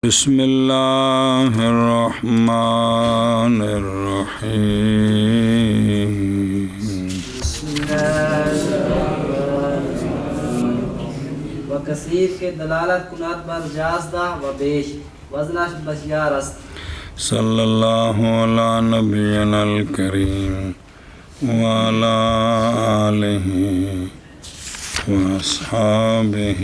بسم اللہ الرحمن الرحیم و کثیر کے دلالت کنات بر جازدہ و بیش وزنش بسیار است. صلی اللہ علی نبینا الکریم وعلی آلہ واصحابہ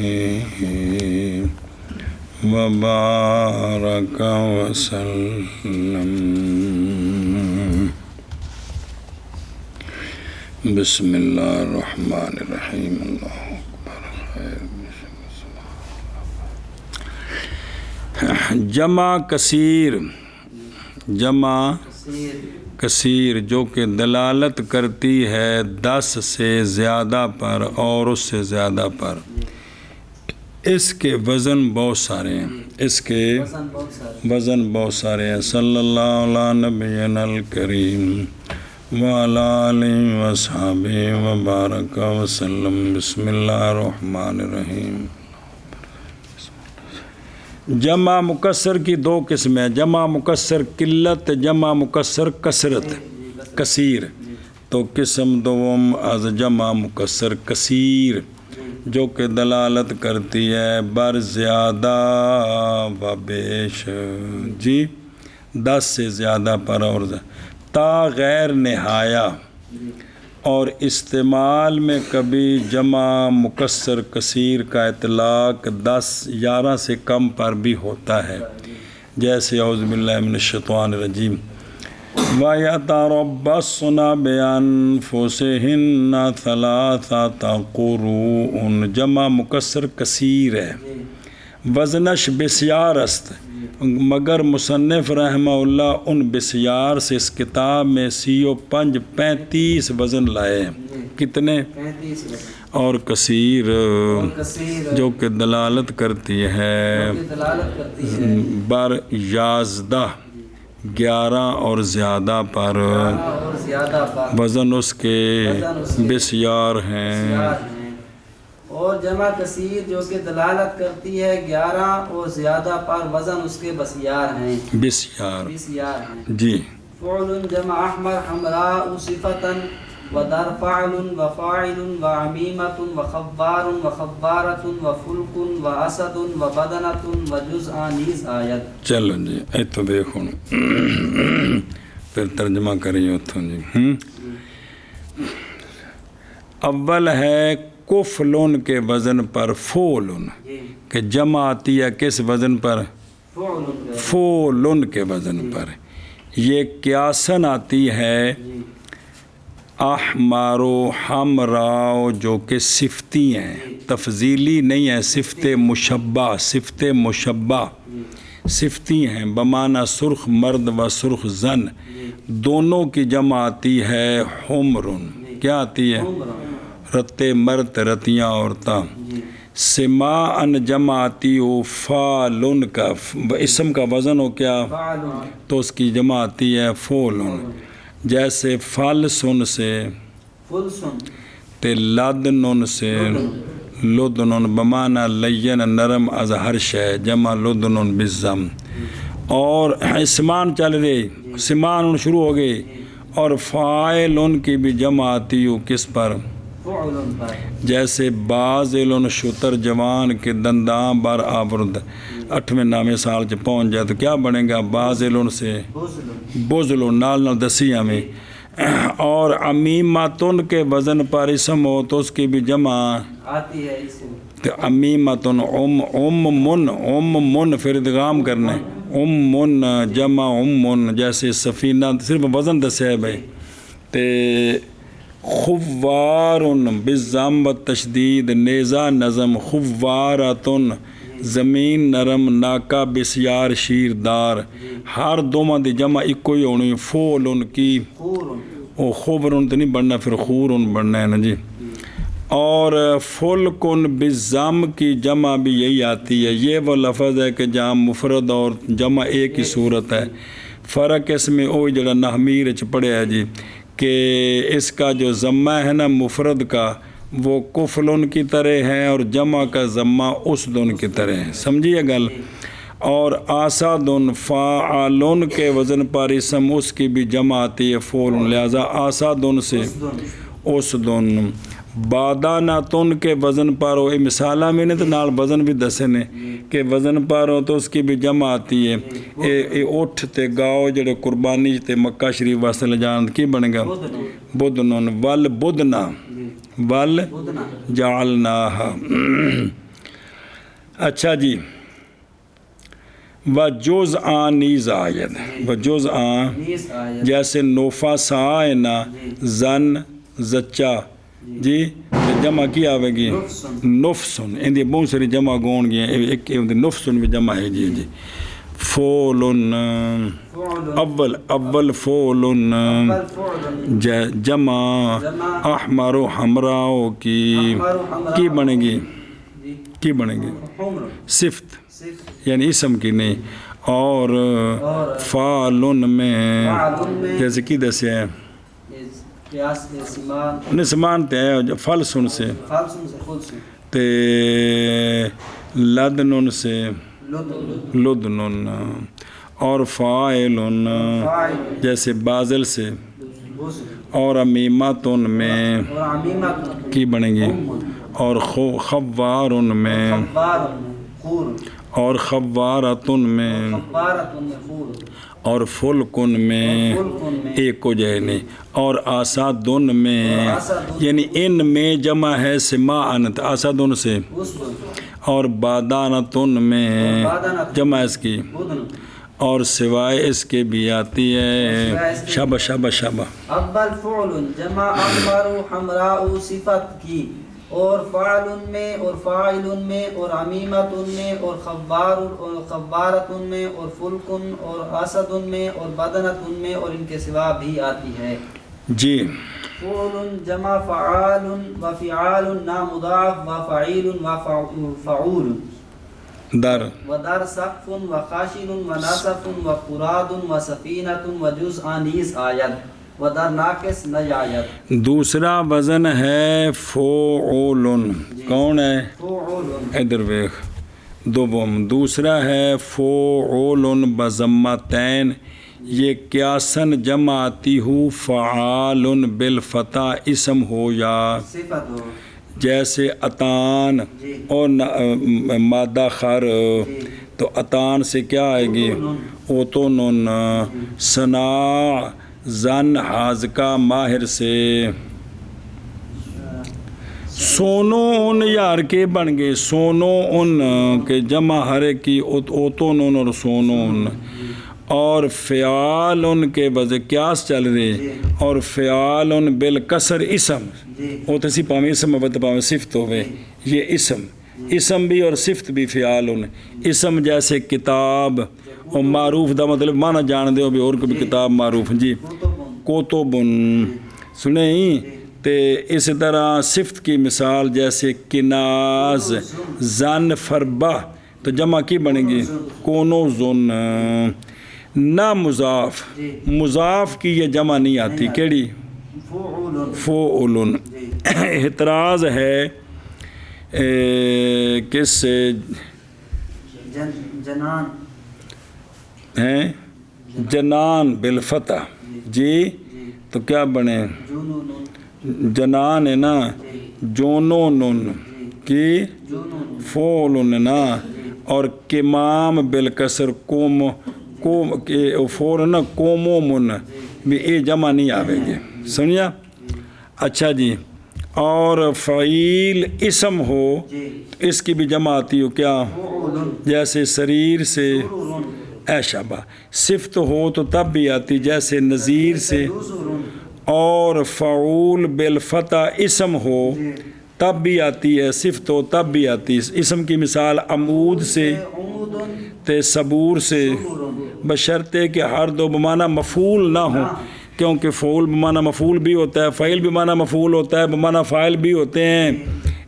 وبارک وسلم. بسم اللہ الرحمن الرحیم. اللہ اکبر. جمع کثیر، جمع کثیر جو کہ دلالت کرتی ہے 10 سے زیادہ پر اور اس سے زیادہ پر. اس کے وزن بہت سارے ہیں، اس کے وزن بہت سارے ہیں. صلی اللہ علیہ نبینا الکریم وعلی آلہ وصحبہ وبارک وسلم. بسم اللہ الرحمن الرحیم. جمع مکسر کی 2 قسمیں، جمع مکسر قلت، جمع مکسر کثرت کثیر. تو قسم دوم از جمع مکسر کثیر جو کہ دلالت کرتی ہے بر زیادہ و بیش. جی 10 سے زیادہ پر اور تا غیر نہایہ. اور استعمال میں کبھی جمع مکسر کثیر کا اطلاق 10-11 سے کم پر بھی ہوتا ہے، جیسے اعوذ باللہ من الشیطان الرجیم وَيَتَرَبَّصْنَ بِأَنفُسِهِنَّ ثَلَاثَةَ قُرُوءٍ. جمع مکسر کثیر ہے، وزنش بسیار است، مگر مصنف رحمہ اللہ ان بسیار سے اس کتاب میں 35 وزن لائے ہیں. کتنے؟ 35. اور کثیر جو کہ دلالت کرتی ہے بر یازدہ 11 اور زیادہ پر. وزن اس کے بسیار ہیں. اور جمع کثیر جو کہ دلالت کرتی ہے 11 اور زیادہ پر، وزن اس کے بسیار ہیں. بسیار ہیں. جی. فعل جمع احمر حمراء صفتا ودر فعل وفاعل وعمیمة وخبار وخبارة وفلک واسد وبدنة وجزء نیز آیت. چلو جی ایتو دیکھو پھر ترجمہ کریے اتھوں جی. اول ہے کفلن کے وزن پر فولن، کہ جمع آتی ہے کس وزن پر؟ فولن کے وزن پر. یہ قیاسن آتی ہے احمر و حمراء جو کہ صفتی ہیں، تفضیلی نہیں ہے. صفت مشبہ، صفت مشبہ صفتی ہیں بمعنی سرخ مرد و سرخ زن. دونوں کی جمع آتی ہے حمرن. کیا آتی ہے؟ رتے مرد، رتیاں عورتاں. سماعن جمع آتی ہو فالن کا، اسم کا وزن ہو کیا تو اس کی جمع آتی ہے فولن. جیسے فلسن سے تے لدنن سے لدنن بمعنی لین نرم از ہر شے، جمع لدنن بالضم. اور اسمان چل رہے، سمان شروع ہو گئی. اور فاعلن کی بھی جمع آتی ہو کس پر؟ جیسے بازلن شتر جوان کے دنداں بر آورد. 8ویں نامے سال چ پہنچ جائے تو کیا بنے گا؟ بازلن سے بزلن نال دسی ہمیں. اور امیمتن کے وزن پر اسم ہو تو اس کی بھی جمع آتی ہے. امیمتن من پھر ادغام کرنے من جمع من. جیسے سفینہ صرف وزن دسے ہے بھائی. تے خوارن بالضم و تشدید نیزہ نظم. خوارتن زمین نرم ناکا بسیار شیردار. ہر دوواں دی جمع ایک ہی ہونی. فولن کی او خبرن تو نہیں بڑھنا، پھر خورن بڑھنا ہے نا جی. اور فلکن بالضم کی جمع بھی یہی آتی ہے. یہ وہ لفظ ہے کہ جہاں مفرد اور جمع ایک ہی صورت ہے. فرق اس میں وہی جڑا نحمیر چ پڑھیا ہے جی، کہ اس کا جو ضمہ ہے نا مفرد کا وہ کفلن کی طرح ہے اور جمع کا ضمہ اسدن کی طرح ہے. سمجھیے گل. اور آسادن فاعلن کے وزن پر اسم اس کی بھی جمع آتی ہے فعل، لہذا آسادن سے اسدن، باداناتن کے وزن پر ہو، مثالہ میں نے تو نال وزن بھی دسے نے کہ وزن پر ہو تو اس کی بھی جمع آتی ہے، اے اٹھ تے گاؤ جڑے قربانی تے مکہ شریف واسطے لے جان کی بنے گا بدنن، ول بدنا ول جعلناہا۔ اچھا جی، وجزءان نیز آیت، وجزءان نیز آیت جیسے نوفا سائنا زن زچا جی جمع کی آوے گی نفسن، اندی بہت ساری جمع گون گی ہیں، ایک نفسن بھی جمع ہے جی فولن اول فولن جمع احمر و حمراؤ کی بنے گی، کی بنے گی صفت یعنی اسم کی نہیں، اور فالن میں جیسے کی دسے ہیں نسمان تے فل سن سے تے لدنن سے لدنن، اور فائلن جیسے بازل سے، اور امیماتن میں کی بنے گی، اور خوارن میں، اور خوارتن میں، اور فلکن میں ایک کو جائے نہیں، اور آسادن میں یعنی ان میں جمع ہے سماعنت آسادن سے، اور بادانتن میں جمع اس کی، اور سوائے اس کے بھی آتی ہے شابہ شابہ شابہ اول فعل جمع احمر حمراء صفت کی، اور فاعل میں اور فاعل میں اور عمیمت میں اور خبارت میں اور فلکن اور اسد میں اور بدنت میں اور ان کے سوا بھی آتی ہے جی۔ فعل جمع فعال و فعال نا مضاف و فعیل و فعول، در و در سقف و خاشن و ناصف و قراد و سفینت و جزء نیز آیت، و در ناقص نج آیت۔ دوسرا وزن ہے فعول، کون ہے فعول ادھر ویخ دوم، دوسرا ہے فعول بضمتین، یہ قیاسن جمع آتی ہو فعال بالفتح اسم ہو یا صفت ہو، جیسے اتان اور مادہ خر، تو اتان سے کیا آئے گی اوتونن، صناع زن حاذقہ ماہر سے، سونو ان یار کے بن گئے سونو ان کے جمع ہر کی اوتونن اور سونو ان، اور فعال ان کے وضع قیاس چل رہے، اور فعال ان بالکسر اسم، وہ تسی پاویں اسم وقت پاویں صفت ہوئے، یہ اسم بھی اور صفت بھی فعال ان، اسم جیسے کتاب اور معروف دا مطلب مانا جان دے ہو بھی اور کو بھی کتاب معروف جی، کوتبن سنیں تے اس طرح صفت کی مثال جیسے کناز زن فربہ، تو جمع کی بنے گی کونوزن، نہ مضاف، مضاف کی یہ جمع نہیں آتی کیڑی فعولن۔ اعتراض ہے کس سے جنان ہیں جنان بالفتح جی، تو کیا بنے جنان ہے نا جونون کی فعولن نا، اور کمام بالکسر قوم فور نا قومومن بھی اے جمع نہیں آوے گے، سمجھا؟ اچھا جی، اور فعیل اسم ہو اس کی بھی جمع آتی ہو کیا، جیسے سریر سے اے شابہ، صفت ہو تو تب بھی آتی جیسے نظیر سے، اور فعول بالفتح اسم ہو تب بھی آتی ہے، صفت ہو تب بھی آتی ہے، اسم کی مثال عمود سے تے صبور سے، بشرطے کہ ہر دو بمعنی مفعول نہ ہوں، کیونکہ فعول بمعنی مفعول بھی ہوتا ہے، فعیل بمعنی مفعول ہوتا ہے، بمعنی فاعل بھی ہوتے ہیں۔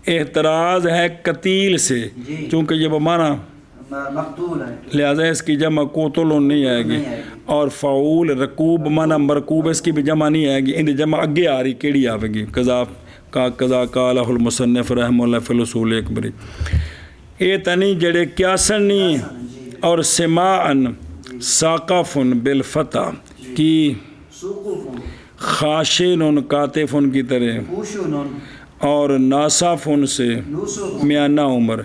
اعتراض ہے قتیل سے، چونکہ یہ بمعنی مقتول ہے، لہذا اس کی جمع قتل نہیں آئے گی، اور فعول رکوب بمعنی مرکوب اس کی بھی جمع نہیں آئے گی، ان جمع اگے آ رہی کیڑی آئے گی، قضا قالہ المصنف رحمہ اللہ فی الاصول اکبری۔ اے تنی جڑے قیاسن نہیں اور سماعن ثاقفن بالفتح کی سقوف خاشن کاتفن کی طرح خوشن اور ناصافن سے نوسف میانہ عمر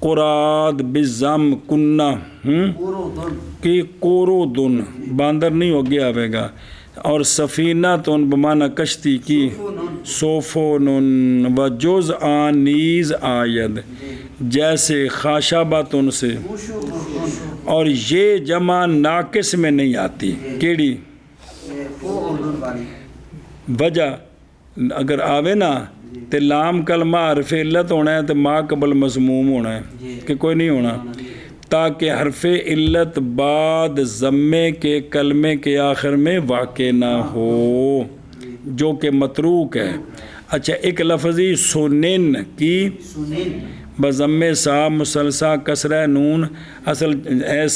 قراد بزم کنہ قرود کی قرودن باندر نہیں ہو گیا آئے گا اور سفینہ تن بمانہ کشتی کی صوفون و جز آن نیز آید جیسے خاشاباتن سے خوشن اور یہ جمع ناقص میں نہیں آتی کیڑی فعل بانی وجہ اگر آوے نا تے لام کلمہ حرف علت ہونا ہے تے ما قبل مضموم ہونا ہے کہ کوئی نہیں ہونا تاکہ حرف علت بعد ضمے کے کلمے کے آخر میں واقع نہ ہو جو کہ متروک ہے. اچھا ایک لفظی سنن کی سنین بضم صاحب مسلسہ کسرہ نون اصل ہے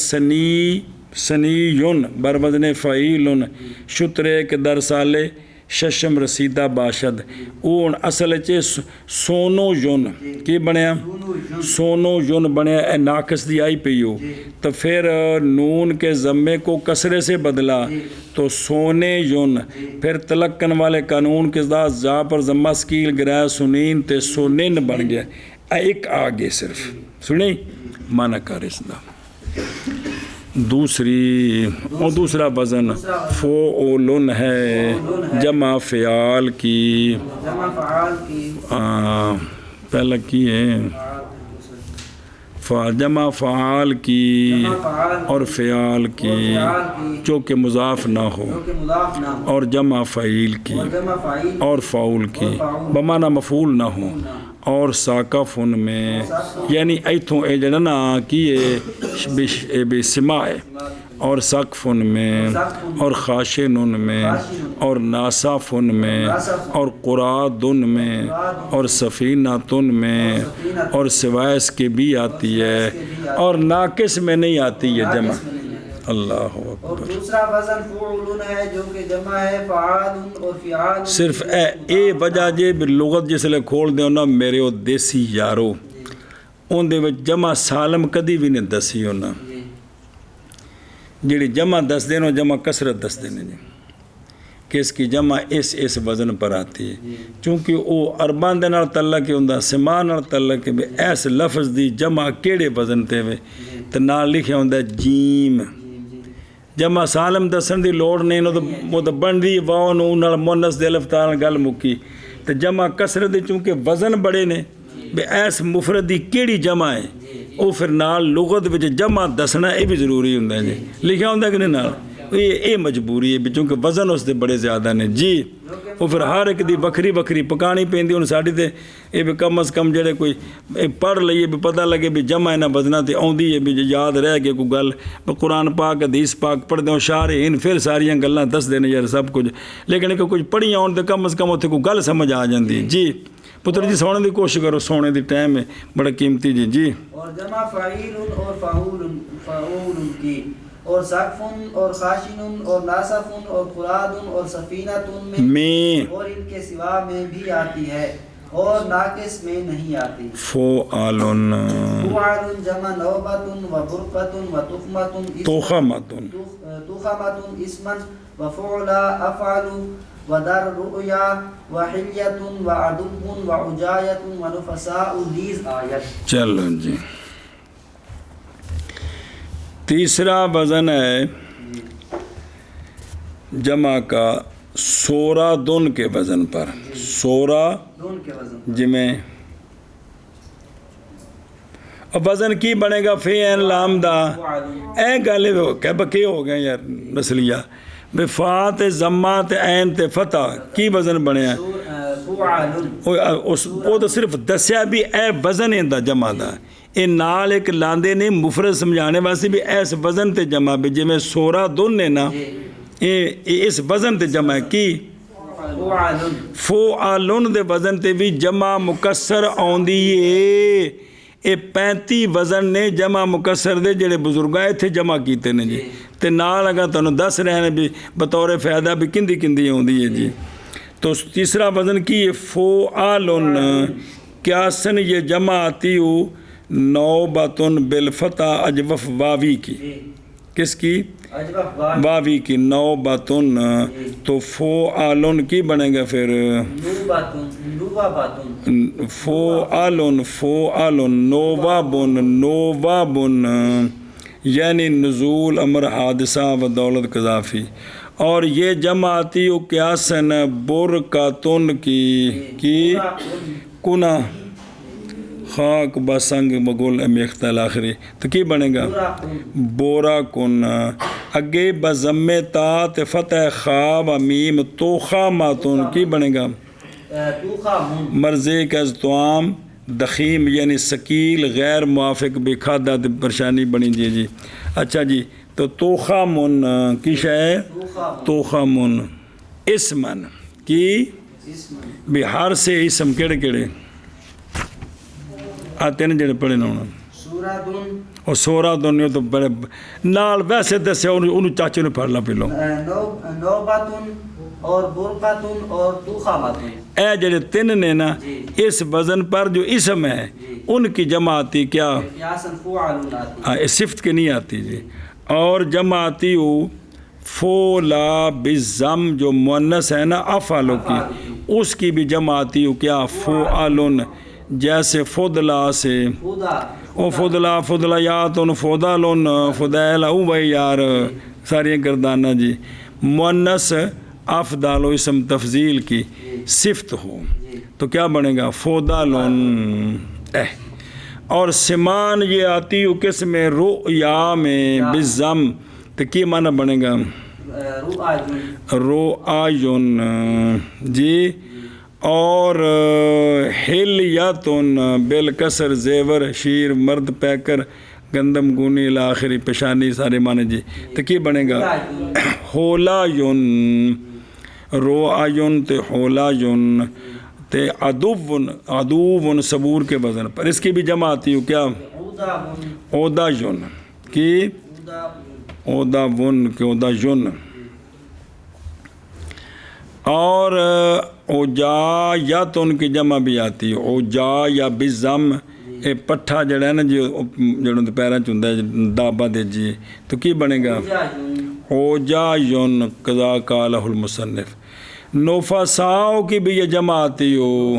سنیون بروزن فعیل شترے کے در سالے ششم رسیدہ باشد اون اصل چے سونو یون کی بنیا سونو یون بنیا اے ناقص دی آئی پیو تو پھر نون کے ضمے کو کسرے سے بدلا تو سونے یون پھر تلقن والے قانون کے ذات زا پر ضمہ سکیل گرائے سنین تے سنین بن گیا ایک آگے صرف سنیں معنی کار اس دا دوسری اور دوسرا وزن فعولن ہے جمع فعال کی جمع فعال کی پہلا کی ہے جمع فعال کی اور فعال کی جو کہ مضاف نہ ہو جو کہ مضاف نہ ہو اور جمع فعیل کی جمع فعیل اور فعول کی بمعنی مفعول نہ ہو اور ساقف ان میں یعنی ایتھوں اے جڑا نا کیے بے سماع اور سقف ان میں اور خاشن ان میں اور ناصاف ان میں اور قراد ان میں اور سفینات ان میں اور سوائے اس کے بھی آتی ہے اور ناقص میں نہیں آتی ہے جمع. اللہ اور اکبر. دوسرا وزن فعولن ہے جو کہ جمع ہے فعال اور فعال صرف اے وجہ جے لغت جس لئے کھول دے ہونا میرے او دیسی یارو ان دے وچ جمع سالم کدی بھی نہیں دسی ہونا جیڑی جمع دس دینا جمع کسرت دس دینے جی کہ اس کی جمع اس وزن پر آتی ہے چونکہ او اربان دے نال تعلق کے ہوندہ سمان نال تعلق کے ایس لفظ دی جمع کیڑے وزن تے وے تو نال لکھے ہوندہ جیم جمع سالم دسن دی لوڑ نہیں وہ تو بن دی واؤ نو نال مونس دے لفتار گل مکی تو جمع کسرت دی چونکہ وزن بڑے نے بے ایس مفرد دی کیڑی جمع ہے او پھر نال لغت وچ جمع دسنا یہ بھی ضروری ہوندہ ہے جی لکھا ہوندہ کہ نہیں نال یہ مجبوری ہے چونکہ وزن اس دے بڑے زیادہ نے جی وہ پھر ہر ایک دی بکری بکری پکانی پیندی ان ساڑی تے یہ بھی کم از کم جڑے کوئی پڑھ لئیے بھی پتہ لگے بھی جمع اینا وزنہ تے آؤندی ہے بھی یاد رہ گئے کوئی گل قرآن پاک حدیث پاک پڑھ دیں شارحین پھر ساریاں گلاں دس دینے یار سب کچھ لیکن کہ کچھ پڑھیاں ہون تے کم از کم اتنے کوئی گل سمجھ آ جاندی جی پتر جی سونے دی کوشش کرو سونے دی ٹائم ہے بڑا قیمتی جی جی اور جمع فعیل اور فعول کی اور سقفن اور خاشن اور ناصفن اور قرادن اور سفینتن میں اور ان کے سوا میں بھی آتی ہے اور ناقص میں نہیں آتی. فعالن فعال جمع نوبتن و برقتن و تخمتن اسمن و فعل افعل و در رؤیا و حلیتن و عدبن و عجایتن و نفساء لیز آیت. چلو جی تیسرا وزن ہے جمع کا سورا دن کے وزن پر سورا جی میں اب وزن کی بنے گا فی این لام دا اے گالے کہ بکے ہو گئے یار نسلیہ بے فات زمات این تے فتح کی وزن بنے ہیں وہ تو صرف دسیا بھی اے وزن ہے دا جمع دا اے نال ایک لاندے نے مفرد سمجھانے واسطے بھی ایس وزن تے جمع بھی جی میں سورا دن نے نا اس وزن تے جمع ہے کی فعالن دے وزن تے بھی جمع مکسر آندی ہے اے 35 وزن نے جمع مکسر دے جڑے بزرگائے تھے جمع کیتے نے جی تے نال اگر تنوں دس رہنے بھی بطور فائدہ بھی کندی ہوندی ہے جی. تو تیسرا وزن کی فعالن کیاسن یہ جمع آتی ہو نوبتن بالفتح اجوف واوی کی، جی کس کی؟ اجوف واو واوی کی، نوبتن تو فعالن کی بنے گا پھر نوباتن فعالن نوابن یعنی نزول امر حادثہ و دولت قذافی، اور یہ جمع آتی ہو قیاسن برکاتن کی کنا خاک بسنگ بگل امیختل آخری، تو کی بنے گا؟ بورا کن، اگے بزم تات فتح خواب میم توخا ماتون کی بنے گا؟ مرضے کا توام دخیم یعنی سکیل غیر موافق بے کھادا پریشانی بنی جی اچھا جی، تو توخا من کی شے توخا من اسمن کی بہار سے اسم کیڑے کیڑے آتے ہیں جڑے پڑھے نہ اور سورا دن تو بڑے نال ویسے دسے انہوں چاچے نے پڑھ لا پہلو نوباتن اور برقاتن اور توخاماتن، اے جڑے تین نے نا اس وزن پر جو اسم ہے ان کی جمع آتی کیا؟ قیاساً فعالن آتی، صفت کے نہیں آتی جی، اور جمع آتی ہو فولا بالضم جو مؤنث ہے نا افعالو کی، اس کی بھی جمع آتی ہو کیا؟ فعالن، جیسے فضلا سے او فضلا یاتن فضالن فضائل او بھائی یار ساری گردانہ جی، مؤنث افضال و اسم تفضیل کی صفت ہو تو کیا بنے گا؟ فضالن اور سمان یہ آتی ہو کس میں؟ رؤیا میں بالضم، تو کی معنی بنے گا؟ رؤایون جی، اور حلیاتن بالکسر زیور شیر مرد پیکر گندم گونی الاخری پیشانی سارے معنی جی، تو کی بنے گا؟ حولیون رؤایون تے حولیون تے عدوون صبور کے وزن پر، اس کی بھی جمع آتی ہو کیا؟ عودایون کی عوداون کے عودایون، اور اوجا یا تو ان کی جمع بھی آتی ہے اوجا یا بالضم، اے پٹھا جڑا ہے نا جی جڑوں دے پیراں چ ہوندا ہے دابا دے جی، تو کی بنے گا؟ اوجا یون قضا قالہ المصنف۔ نفساؤ کی بھی یہ جمع آتی ہو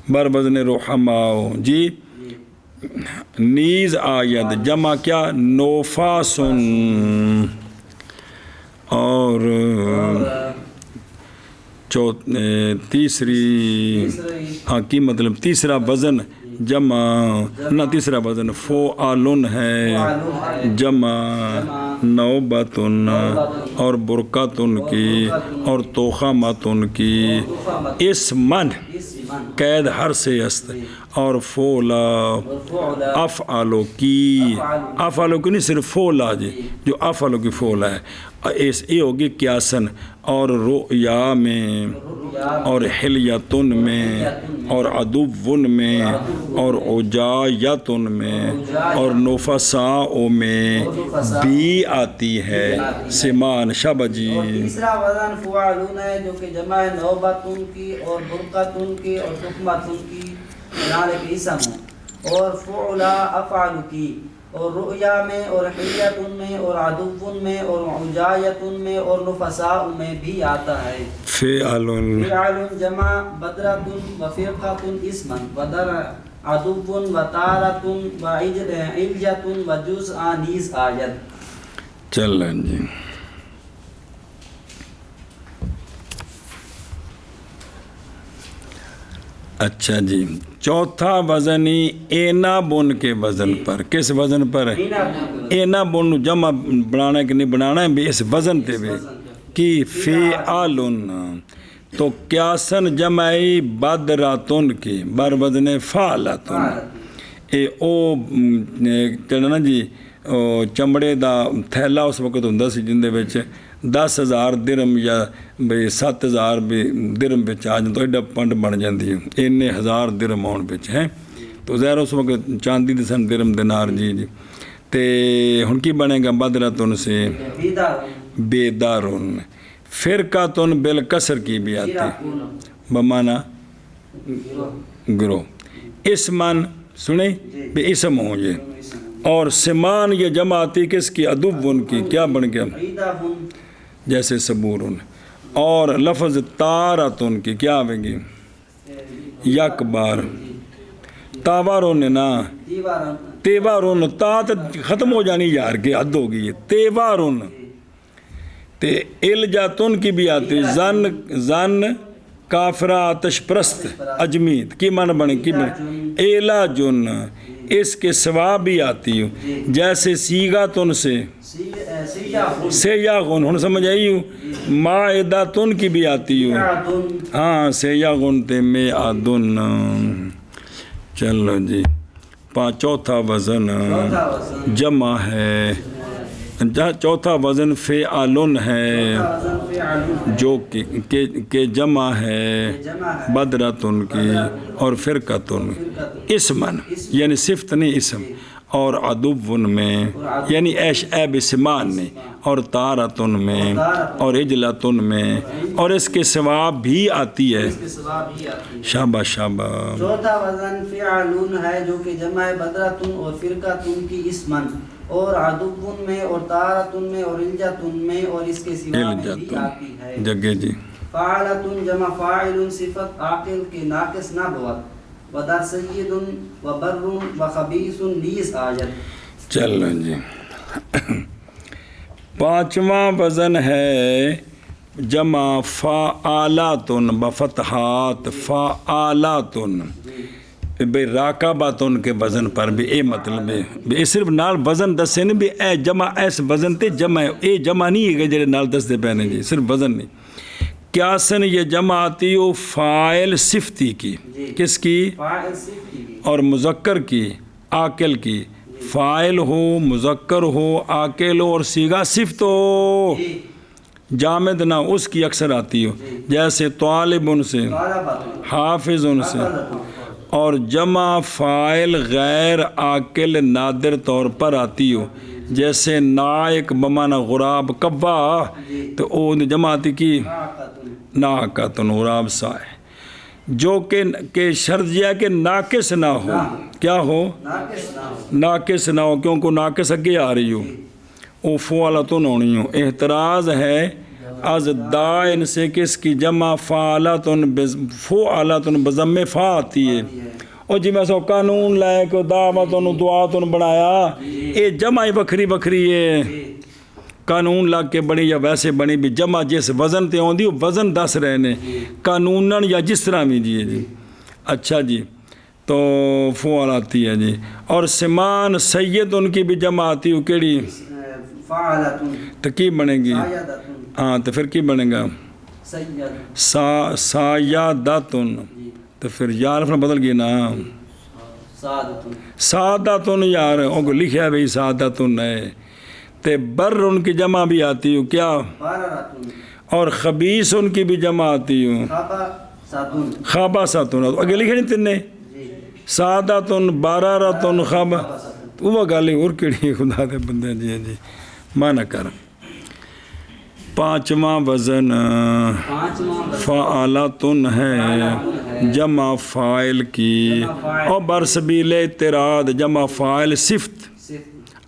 بر وزن رحماؤ جی، نیز آید جمع کیا؟ نوفاسن، اور تیسری ہاں کی مطلب تیسرا وزن جمع نہ تیسرا وزن فعالن ہے جمع نوبتن اور برکاتن کی اور توخاماتن کی، اسمن قید ہر سے است، اور فولا افعالو کی، افعالو کی نہیں صرف فولا جی، جو افعالو کی فولا ہے یہ ہوگی قیاسن، اور رؤیا میں اور حلیتن میں اور عدوون میں اور عجایتن میں اور نفساء میں بھی آتی ہے سمان شب جی۔ تیسرا وزن فعالون ہے جو کہ جمع ہے نوبتن کی اور برقتن کی اور تخمتن کی نالے کے اسم ہوں، اور فعلا افعال کی، اور رؤیا میں اور حلیتن میں اور عدوون میں اور عجایتن میں اور نفساء میں بھی آتا ہے۔ فعالن جمع بدرتن و فرقتن اسمن بدر عدوون و تارتن و علجتن و جزء نیز آید۔ چلیں جی، اچھا جی، چوتھا وزنی اینا بن کے وزن پر، کس وزن پر ہے؟ اینا بن جمع بنانا ہے کہ نہیں بنانا ہے بھی اس وزن تے بھی کی فعالن، تو قیاسن جمعی بدراتن کی بر وزن فعالتن، اے او کہنا نا جی چمڑے دا تھیلا اس وقت ہوندا سی جن دے وچ 10,000 درم یا 7,000 بھی درم بچ آ جائیں تو ایڈا پنڈ بن جاندی ہے، اینے 1000 درم آن بچ ہیں، تو ظاہر اس وقت چاندی دے سن درم دینار جی جی، تے ہن کی بنے گا بدراتن سے بیدارن، فرقاتن بالکسر کی بھی آتی بمانا گروہ، اسمن سنیں بے اسم ہوں یہ، اور سمان یہ جمع آتی کس کی؟ ادون کی، کیا بن گیا؟ جیسے صبورن، اور لفظ تارتن کی کیا آئے گی؟ یک بار، تاوارن نا تیوارن، تا ختم ہو جانی یار کے حد ہوگی یہ، تیوارن، تے الجاتن کی بھی آتی، زن کافرہ آتش پرست اجمید کی معنی بنے کی بنے، ایلا جن اس کے سوا بھی آتی ہو، جیسے سیگا تن سے سیاغن، ہن سمجھ آئی ہو، مائدہ تن کی بھی آتی ہو، ہاں سیاغن تے میں آدن۔ چلو جی، چوتھا وزن جمع ہے، چوتھا وزن فعلن ہے جو کہ جمع ہے بدرتن کی اور فرقتن، اسمن یعنی صفت نہیں اسم، اور عدوون میں یعنی ایش ایب اسمان میں، اور تارتن میں، اور اجلتن میں، اور اس کے سوا بھی آتی ہے۔ شابہ شابہ۔ چوتھا وزن فعلن ہے جو کہ جمع ہے بدرتن اور فرقتن کی اسمن، اور عدوون میں، اور تارتن میں، اور الجتن میں، اور اس کے سوا میں بھی آتی ہے۔ جگہ جی، فاعلتن جمع فاعل صفت عاقل کے ناقص نہ بود، ودر سید و بر و خبیث نیز آیت۔ چلو جی، پانچواں وزن ہے جمع فعالاتن بفتحات، فعالاتن بے راکاباتن کے وزن پر بھی اے مطلب ہے بے صرف نال وزن دسے نہیں بھی اے جمع ایس وزن تے جمع ہے، اے جمع نہیں ہے کہ جڑے نال دس دے پہنے جی، صرف وزن نہیں۔ کیاسن یہ جمع آتی ہو فاعل صفتی کی، کس کی؟ فاعل صفتی کی، اور مذکر کی، عاقل کی، فاعل ہو، مذکر ہو، عاقل ہو، اور صیغہ صفت ہو، جامد نہ، اس کی اکثر آتی ہو، جیسے طالبن سے، حافظن سے، اور جمع فاعل غیر عاقل نادر طور پر آتی ہو، جیسے نائک بمانا غراب کبا، تو او جمع آتی کی ناقتن غراب سائے، جو کہ شرط یہ ہے کہ ناقص نہ ہو، کیا ہو؟ ناقص نہ ہو، کیونکہ ناقص اگے آ رہی ہو، او فعلتن ہونی ہو۔ احتراز ہے از دائن سے کس کی؟ جمع فعلتن بضم فا آتی ہے، اور جی میں سو قانون لائے کہ دعوتن دعاتن بنایا، اے جمع بکھری بکھری ہے، قانون لا کے بنی یا ویسے بنی بھی، جمع جس وزن تے ہوندی وزن دس رہنے، قانوناً یا جس طرح بھی جی۔ اچھا جی، تو فعل آتی ہے جی، اور سمان سید ان کی بھی جمع آتی ہو، کیڑی؟ فاعلتن، تو کی بنے گی؟ ہاں تو پھر کی بنے گا؟ سایادتن، تو پھر یار اپنا بدل گئی نا، سعادتن، یار ان کو لکھا ہے بھئی سعادتن ہے، تے بر ان کی جمع بھی آتی ہو، کیا؟ اور خبیث ان کی بھی جمع آتی ہو، خاباساتن، اگے لکھے نہیں تن نے، سعادتن، بارارتن، خابا، وہ گالی اور کیڑی خدا دے بندے جی مانا کر۔ پانچواں وزن فعالاتن ہے جمع فاعل کی، اور برسبیل اعتراض جمع فاعل صفت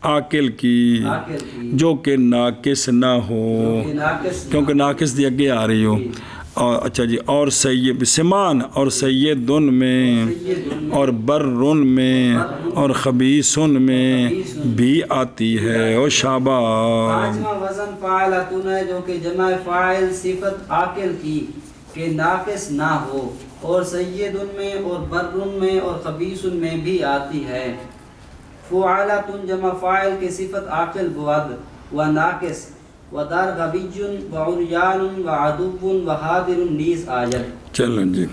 عاقل کی، جو کہ ناقص نہ ہو، کیونکہ ناقص دی اگے آ رہی ہو۔ اور اچھا جی، اور سید سمان، اور سیدن میں، اور برن میں، اور خبیثن میں بھی آتی ہے، اور شابہ۔ پانچواں وزن فاعلتن ہے جو کہ جمع فاعل صفت عاقل کی کہ ناقص نہ ہو، اور سیدن میں، اور برن میں، اور خبیثن میں بھی آتی ہے۔ فعالتن جمع فاعل کے صفت عاقل بود و ناقص، و دار غبیجن و عریان و عدوون و حاضر نیز آیت۔ چلو جی،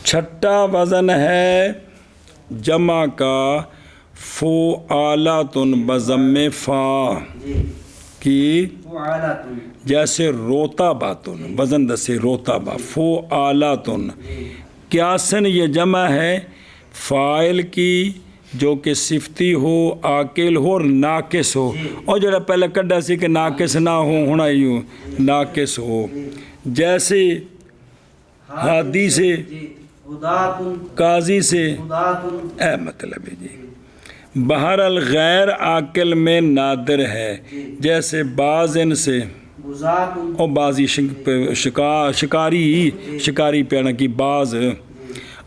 چھٹا وزن ہے جمع کا فعالاتن بضم فا کی، جیسے روتا باتن، وزن دسے روتا با، فعالاتن، کیاسن یہ جمع ہے فاعل کی جو کہ صفتی ہو، عاقل ہو، اور ناقص ہو، اور جو پہلے کڈا سی کہ ناقص نہ ہو، ہونا ہی ہو ناقص ہو، جیسے ہادی سے قضاتن قاضی سے قضاتن اے مطلب ہے جی بہرحال غیر عاقل میں نادر ہے، جیسے بازن سے غزاتن اور بازی شکاری پیڑ کی باز،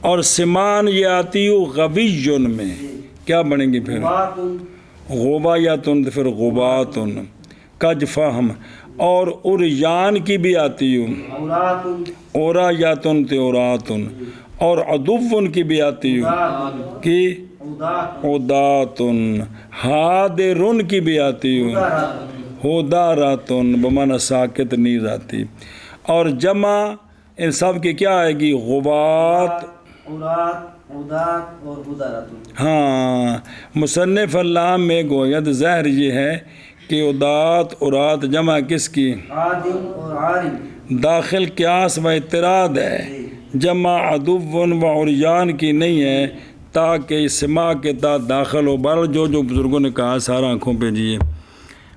اور سمان یہ آتی ہو غویجن میں کیا بنیں گی پھر غباتن غبایتن پھر غباتن کج فہم، اور اریان کی بھی آتی ہوں عوراتن اورایاتن تے اوراتن، اور عدوون کی بھی آتی ہوں کہ عوداتن عداتن، حاضرن کی بھی آتی ہوں ہداراتن بمعنی ساکت نیز آتی، اور جمع ان سب کی کیا آئے گی غبات، عورات عودات اور ہدارتن۔ ہاں مصنف اللہ میں گوید ظاہر یہ ہے کہ عدات ارات جمع کس کی عادم اور عارم داخل قیاس و اعتراض ہے، جمع عدوون و عریان کی نہیں ہے تاکہ سما کے تحت داخل ہو۔ بہرحال جو بزرگوں نے کہا سارا آنکھوں پہ جیے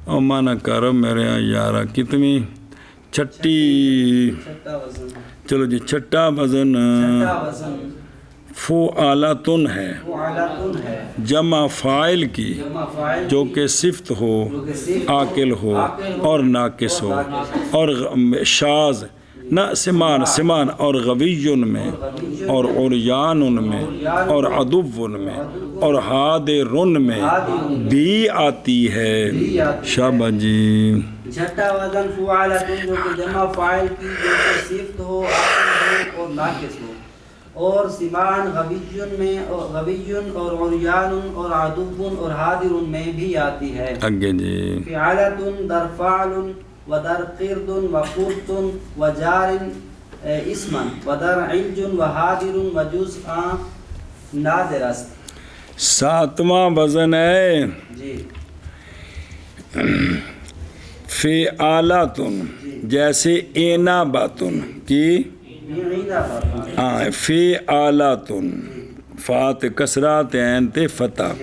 اور مانا کرو میرے یارہ کتنی چھٹی، چھٹا وزن چلو جی چھٹا وزن چھٹا وزن فعالتن ہے، فعلتن ہے، جمع فاعل کی جمع فاعل جو کہ صفت ہو عاقل ہو اور ناقص ہو، اور شاذ نہ سمان اور غویون میں اور عریان میں اور عدوون میں اور حاضرن میں بھی آتی ہے۔ شابہ جی چھٹا وزن فعلتن جو کہ جمع فاعل کی جو کہ صفت ہو عاقل ہو اور ناقص ہو، اور سمان غویون اور عریان اور عدوون اور حاضرن میں بھی آتی ہے۔ اگے جی فعلتن در فعل و در قرد و قرط و جار اسما و در علج و حاضر و جزء نادر است۔ ساتواں وزن ہے جی فعالتن، جیسے ایناباتن کی فعالتن فات کسرات عین تے فتح،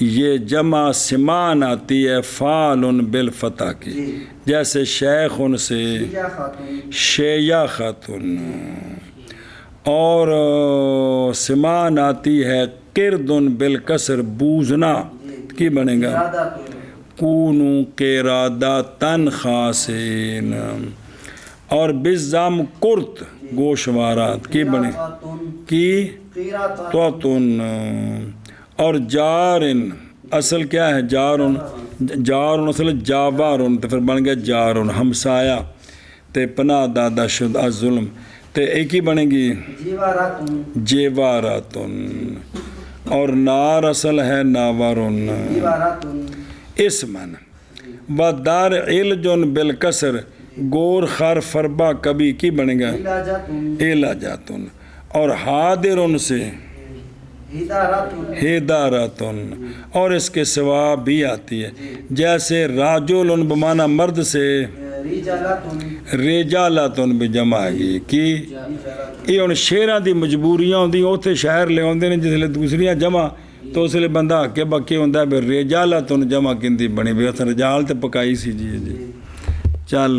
یہ جمع سمان آتی ہے فعال بالفتح کی، جیسے شیخن سے شیعہ خاتون، اور سمان آتی ہے قردن بالکسر بوزنا کی بنے گا کونو قراداتن خاسین، اور بزام کرت گوشوارات کی بنے کی توتن، اور جارن اصل کیا ہے جارن اصل جاوارن تو پھر بن گیا جارن ہمسایہ تے پناہ دادا شد از ظلم تے ایک ہی بنے گی جیواراتن، اور نار اصل ہے ناورن اسمن، بدار علجن بالکسر گور خر فربا کبھی کی بنے گا علاجاتن، اور حاضرن سے ہداراتن، اور اس کے سوا بھی آتی ہے، جیسے راجولن بمانا مرد سے ریجالاتن بھی جمع ہے کہ یہ ان شہران دی مجبوریاں ہوندی اوتھے شہر لے ہوندے نے جس لئے دوسریاں جمع تو اس لئے بندہ کے بکے ہوندہ ہے ریجالاتن جمع کندی بنی بھی رجال تے پکائی سی جی چل۔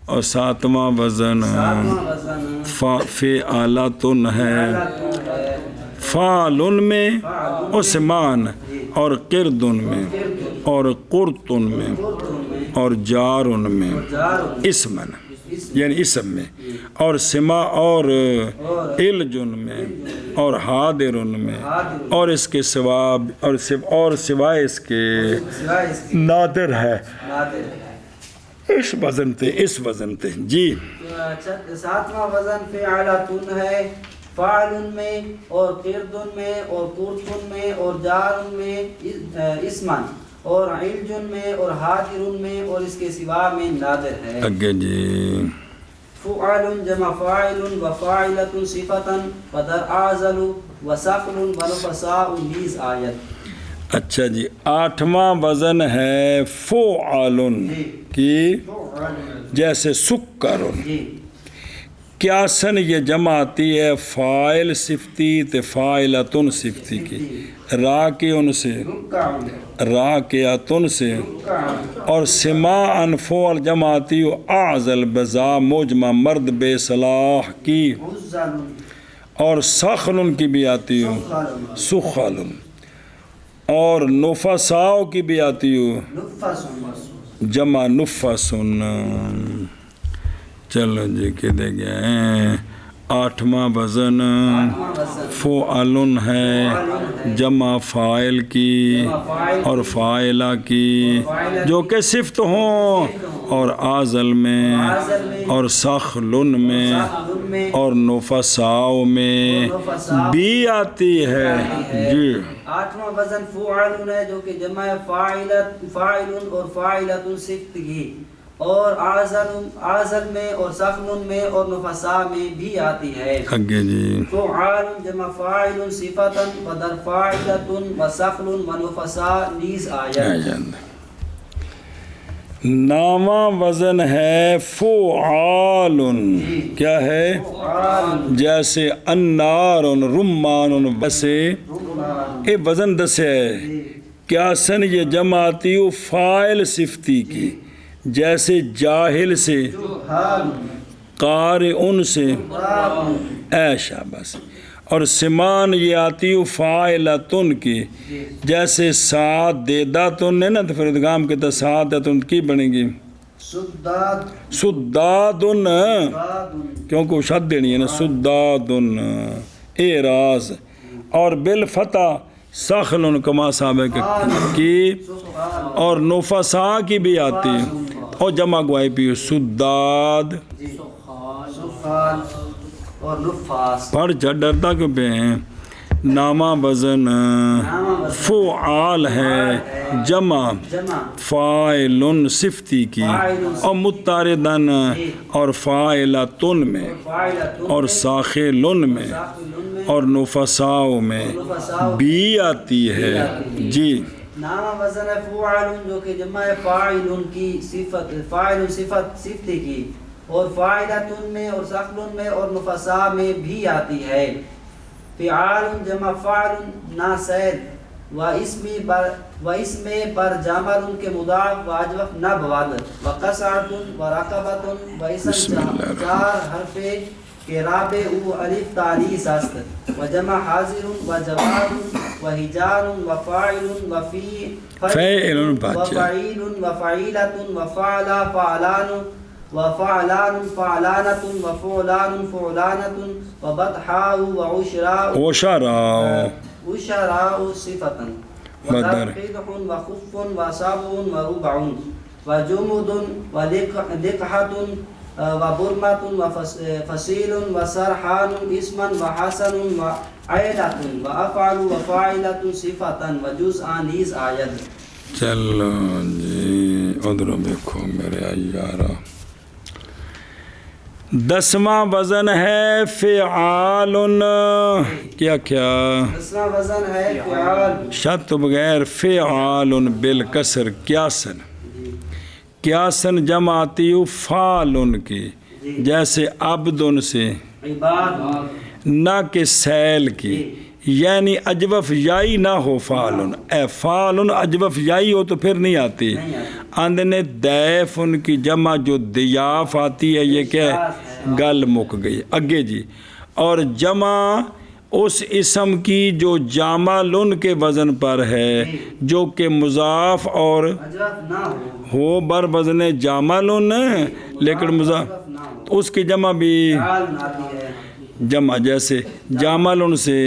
اور ساتواں وزن فعالتن ہے، فعلن میں عثمان اور قردن میں اور قرطن میں اور جارن میں اسمن یعنی اسم میں، اور سما اور علجن میں اور حاضرن میں، اور اس کے سوا اور سوائے اس کے نادر ہے اس وزن تے جی۔ ساتواں وزن فعلتن ہے، فعل میں اور قردن میں اور قرطن میں اور جارن میں اسمن اور علجن میں اور حاضرن میں اور اس کے سوا میں نادر ہے۔ اگے جی فعل جمع فاعل و فاعلۃ صفتا و در اعزل و سفل و نفساء نیز آیت۔ اچھا جی آٹھواں وزن ہے فعال کی، جیسے سکر قیاسن یہ جمع آتی ہے فاعل صفتی تے فاعلتن صفتی کی، راکعن سے راکعتن سے، اور سماعن فعل جمع آتی ہے اعزل بزا مجمع مرد بے صلاح کی، عزل اور سخلن کی بھی آتی ہو سخلن، اور نفساء کی بھی آتی ہو نفس جمع نفسن۔ چلو جی کدے گئے 8واں وزن فعلن ہے جمع فاعل کی اور فاعلہ کی جو کہ صفت ہوں، اور آزل میں اور سخلن میں اور نفساء میں بھی آتی ہے جی۔ 8واں وزن فعل ہے جو کہ جمع فاعل اور فاعلۃ صفت کی، اور آزل میں اور سخن میں اور نفساء میں بھی آتی ہے۔ آگے جی فعال جمع فاعل صفتا ودر فاعلۃ وسخن ونفساء نیز آیت۔ نامہ وزن ہے فعال، کیا ہے؟ جیسے انار رمان، ویسے اے وزن دس ہے قیاسن یہ جمع آتی ہو فاعل صفتی کی، جیسے جاہل سے، قارئن سے، ایشا بس، اور سمان یہ آتی ہو فاعلتن کی، جیسے ساتھ دیداتن ہے نا تو پھر ادغام کے تو ساتھ دیداتن کی بنے گی سدادن، کیونکہ وہ شد دینی ہے نا سدادن اعراض، اور بالفتح سخلن کما سابق کی، اور نفساء کی بھی آتی ہے، اور جمع گواہی بھی سداد اور نفاس۔ پڑھ جا ڈرتا کیوں پہ ہیں؟ نامہ وزن فعال ہے جمع فاعل صفتی کی، اور متاردن اور فاعلتن میں اور ساخلن میں اور نفساء میں بھی آتی ہے جی۔ نامہ وزن فعال جو کہ جمع فاعل کی صفت، فاعل صفت صفتی کی، اور فاعلتن میں اور سخن میں اور نفساء میں بھی آتی ہے۔ فعال جمع فاعل ناسیل و اسم پر جامل کے مضاف واجب نب ود و قصعت و رقبت و اسم چار حرف کے رابع او الف تالیس است، و جمع حاضر و جواد و حجار و فاعل و فعیل و فعیل و فعیلت و فعلا فعلان و فعلان فعلانت و فعلان فعلانت و بطحاء و عشراء صفتا و ذرقدح و خف و سبع و ربع و جمد و لقحة و برمة و فصیل و سرحان اسما و حسن و عیلت و افعل و فاعلت صفتا و جزء نیز آید۔ چلو جی ادھر دیکھو میرے ایارہ، 10واں وزن ہے فعال، کیا 10واں وزن ہے فعال، شت بغیر فعال بالکسر قیاسن، قیاسن جمع آتی ہو فعال کی، جیسے عبدن سے، نہ کہ سیل کی، یعنی اجوف یائی نہ ہو فعلن، اے فعلن اجوف یائی ہو تو پھر نہیں آتی۔ اندنے دیف ان کی جمع جو دیاف آتی ہے، یہ کیا ہے؟ گل مک گئی اگے جی۔ اور جمع اس اسم کی جو جاملن کے وزن پر ہے، جو کہ مضاف اور ہو بر وزن جاملن لیکن مضاف، اس کی جمع بھی جمع، جیسے جاملن سے،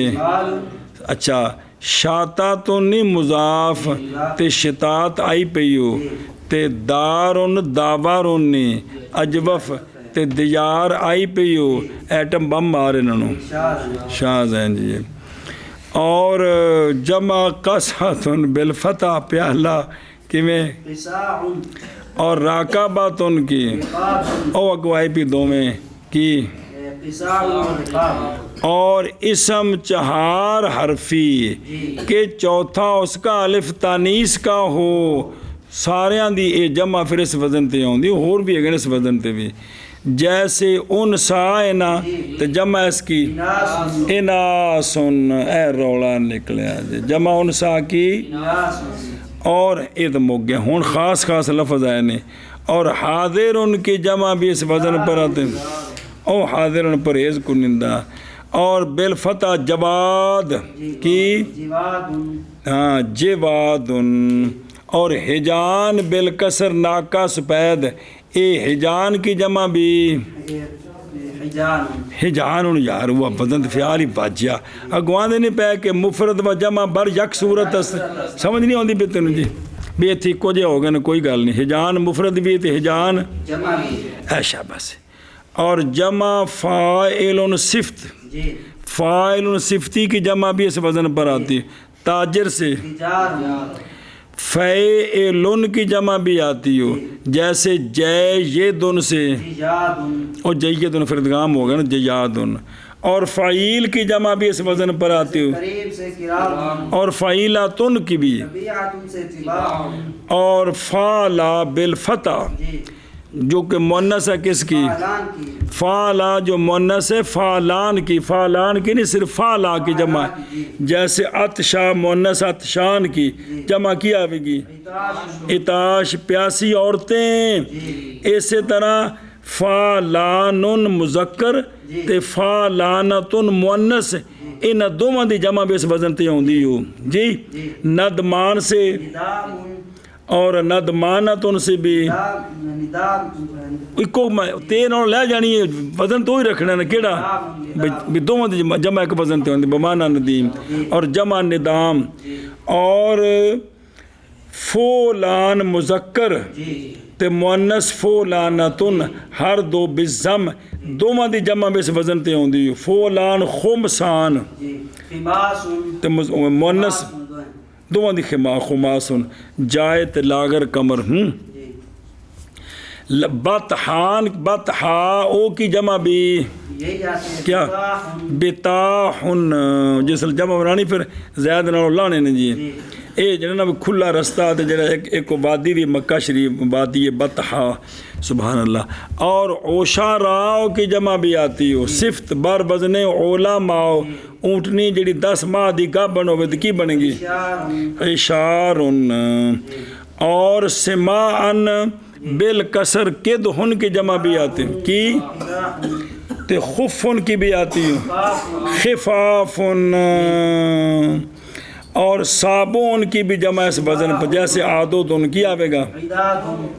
اچھا شاتاتن نہیں مضاف تے شتات آئی پیو تے دارن داوارن نہیں اجوف تے دیار آئی پیو ایٹم بم مارے انہوں شاز ہیں جی۔ اور جمع قصحتن بالفتح پیالہ کیویں، اور راکباتن کی، او اگوائی پی دو میں کی، اور اسم چہار حرفی کہ چوتھا اس کا الف تانیس کا ہو، ساریاں دی اے جمع پھر اس وزن تے ہوں دی، اور بھی اگر اس وزن تے بھی جیسے انسا ہے نا تو جمع اس کی اناسن، اے رولا نکلیا جی، جمع انسا کی اور اد مک گیا۔ ہون خاص خاص لفظ آئے نے، اور حاضر ان کی جمع بھی اس وزن پر آتے ہیں، او حاضر ان پرہیز کنندہ، اور بالفتح جواد کی، ہاں جواد، اور حجان بالکسر ناکا سپید، اے حجان کی جمع بھی حجان یار ہوا بدن فعال ہی باجیا اگواندے نہیں پہ کہ مفرد و جمع بر یک صورت سمجھ نہیں آتی پہ تینوں جی بھی اتھی کو جے ہو گئے نا کوئی گل نہیں، حجان مفرد بھی تے حجان ایشا بس، اور جمع فاعل صفت، فاعل صفتی کی جمع بھی اس وزن پر آتی ہے، تاجر سے فعلن کی جمع بھی آتی ہو، جیسے جیدن سے، اور جیدن فردگام ہوگا نا جیادن، اور فعیل کی جمع بھی اس وزن پر آتی ہو، اور فعیلاتن کی بھی، اور فعلا بالفتح جو کہ مونس ہے کس کی، فعلا جو مونس ہے فعلان کی، فعلان کی نہیں صرف فعلا کی جمع، جیسے عطشا مونس عطشان کی جمع کی آئے گی اتاش پیاسی عورتیں، اسی طرح فعلان مذکر تے فعلانتن مونس، ان دوواں دی جمع بھی اس وزن تے ہوندی ہو جی، ندمان سے اور ندمانتن سے بھی ایکو تین اور لے جانی ہے وزن تو ہی رکھنا ہے کیڑا بھی دوواں دی جمع ایک وزن تے ہوندی، بمانا ندیم اور جمع ندام، اور فولان مذکر تے مؤنث فولانتن ہر دو بالضم، دوواں دی جمع بھی اس وزن تے ہوندی، فولان خمسان تے مؤنث دوواں دی خماسن، جائت لاغر کمر، بطحان بطحا او کی جمع بھی کیا بتاحن، جس جمع بنانی پھر زید نالو لانے نے جی، اے جنہاں بھی کھلا رستہ تے جڑا ایک وادی بھی مکہ شریف وادی بطحا، سبحان اللہ، اور اوشاراؤ کی جمع بھی آتی ہو، صفت بر وزن اولا ماؤ، اونٹنی جڑی 10 ماہ دی گابن ہوئے تو کی بنے گی اشارن، اور سماعن بالکسر کدہن کی جمع بھی آتی کی تے خفن کی بھی آتی خفافن، اور صابون کی بھی جمع اس وزن پر، جیسے عادتن کی آوے گا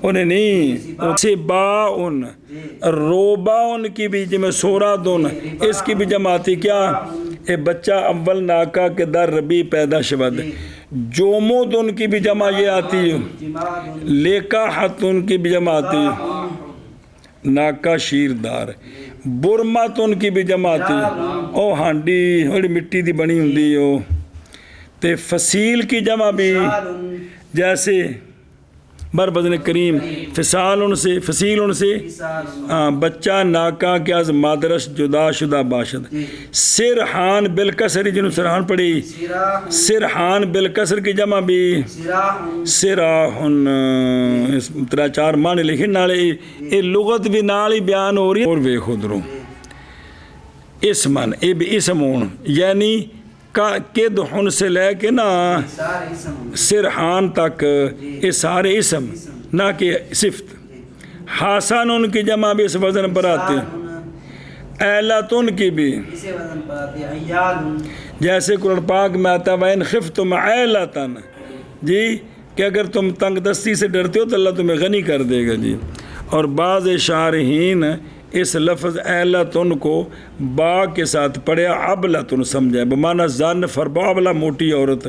انہیں نہیں، سباؤن روباؤن کی بھی جمع سورادن، اس کی بھی جمع آتی کیا، اے بچہ اول ناکا کے در ربی پیدا شود، جومودن کی بھی جمع یہ آتی ہے، لیکاحتن کی بھی جمع آتی ہے ناکا شیردار، برماتن کی بھی جمع آتی ہے او ہانڈی بڑی مٹی دی بنی ہوندی ہو، تے فصیل کی جمع بھی جیسے بر بدن کریم، فصال ان سے فصیل ان سے بچہ ناکا کے از مادرش جدا شدہ باشد، سرحان بالکسر جنہوں سرحان پڑھی، سرحان بالکسر کی جمع بھی سراحن، 3-4 معنی لکھن نالے یہ لغت بھی نال ہی بیان ہو رہی ہے، اور بے خود رو اسمن اے بھی اسم ہون، یعنی کد ہن سے لے کے نا سرحان تک یہ سارے اسم نہ کہ صفت، حسن ان کی جمع بھی اس وزن پر آتے ہیں، اعلتن کی بھی جیسے قرآن پاک میں آتا ہے وَإِنْ خِفْتُمْ عَيْلَةً جی کہ اگر تم تنگ دستی سے ڈرتے ہو تو اللہ تمہیں غنی کر دے گا جی، اور بعض شارحین اس لفظ اعلتن کو با کے ساتھ پڑھیا ابلتن سمجھا، بمعنی زن فربابلا موٹی عورت،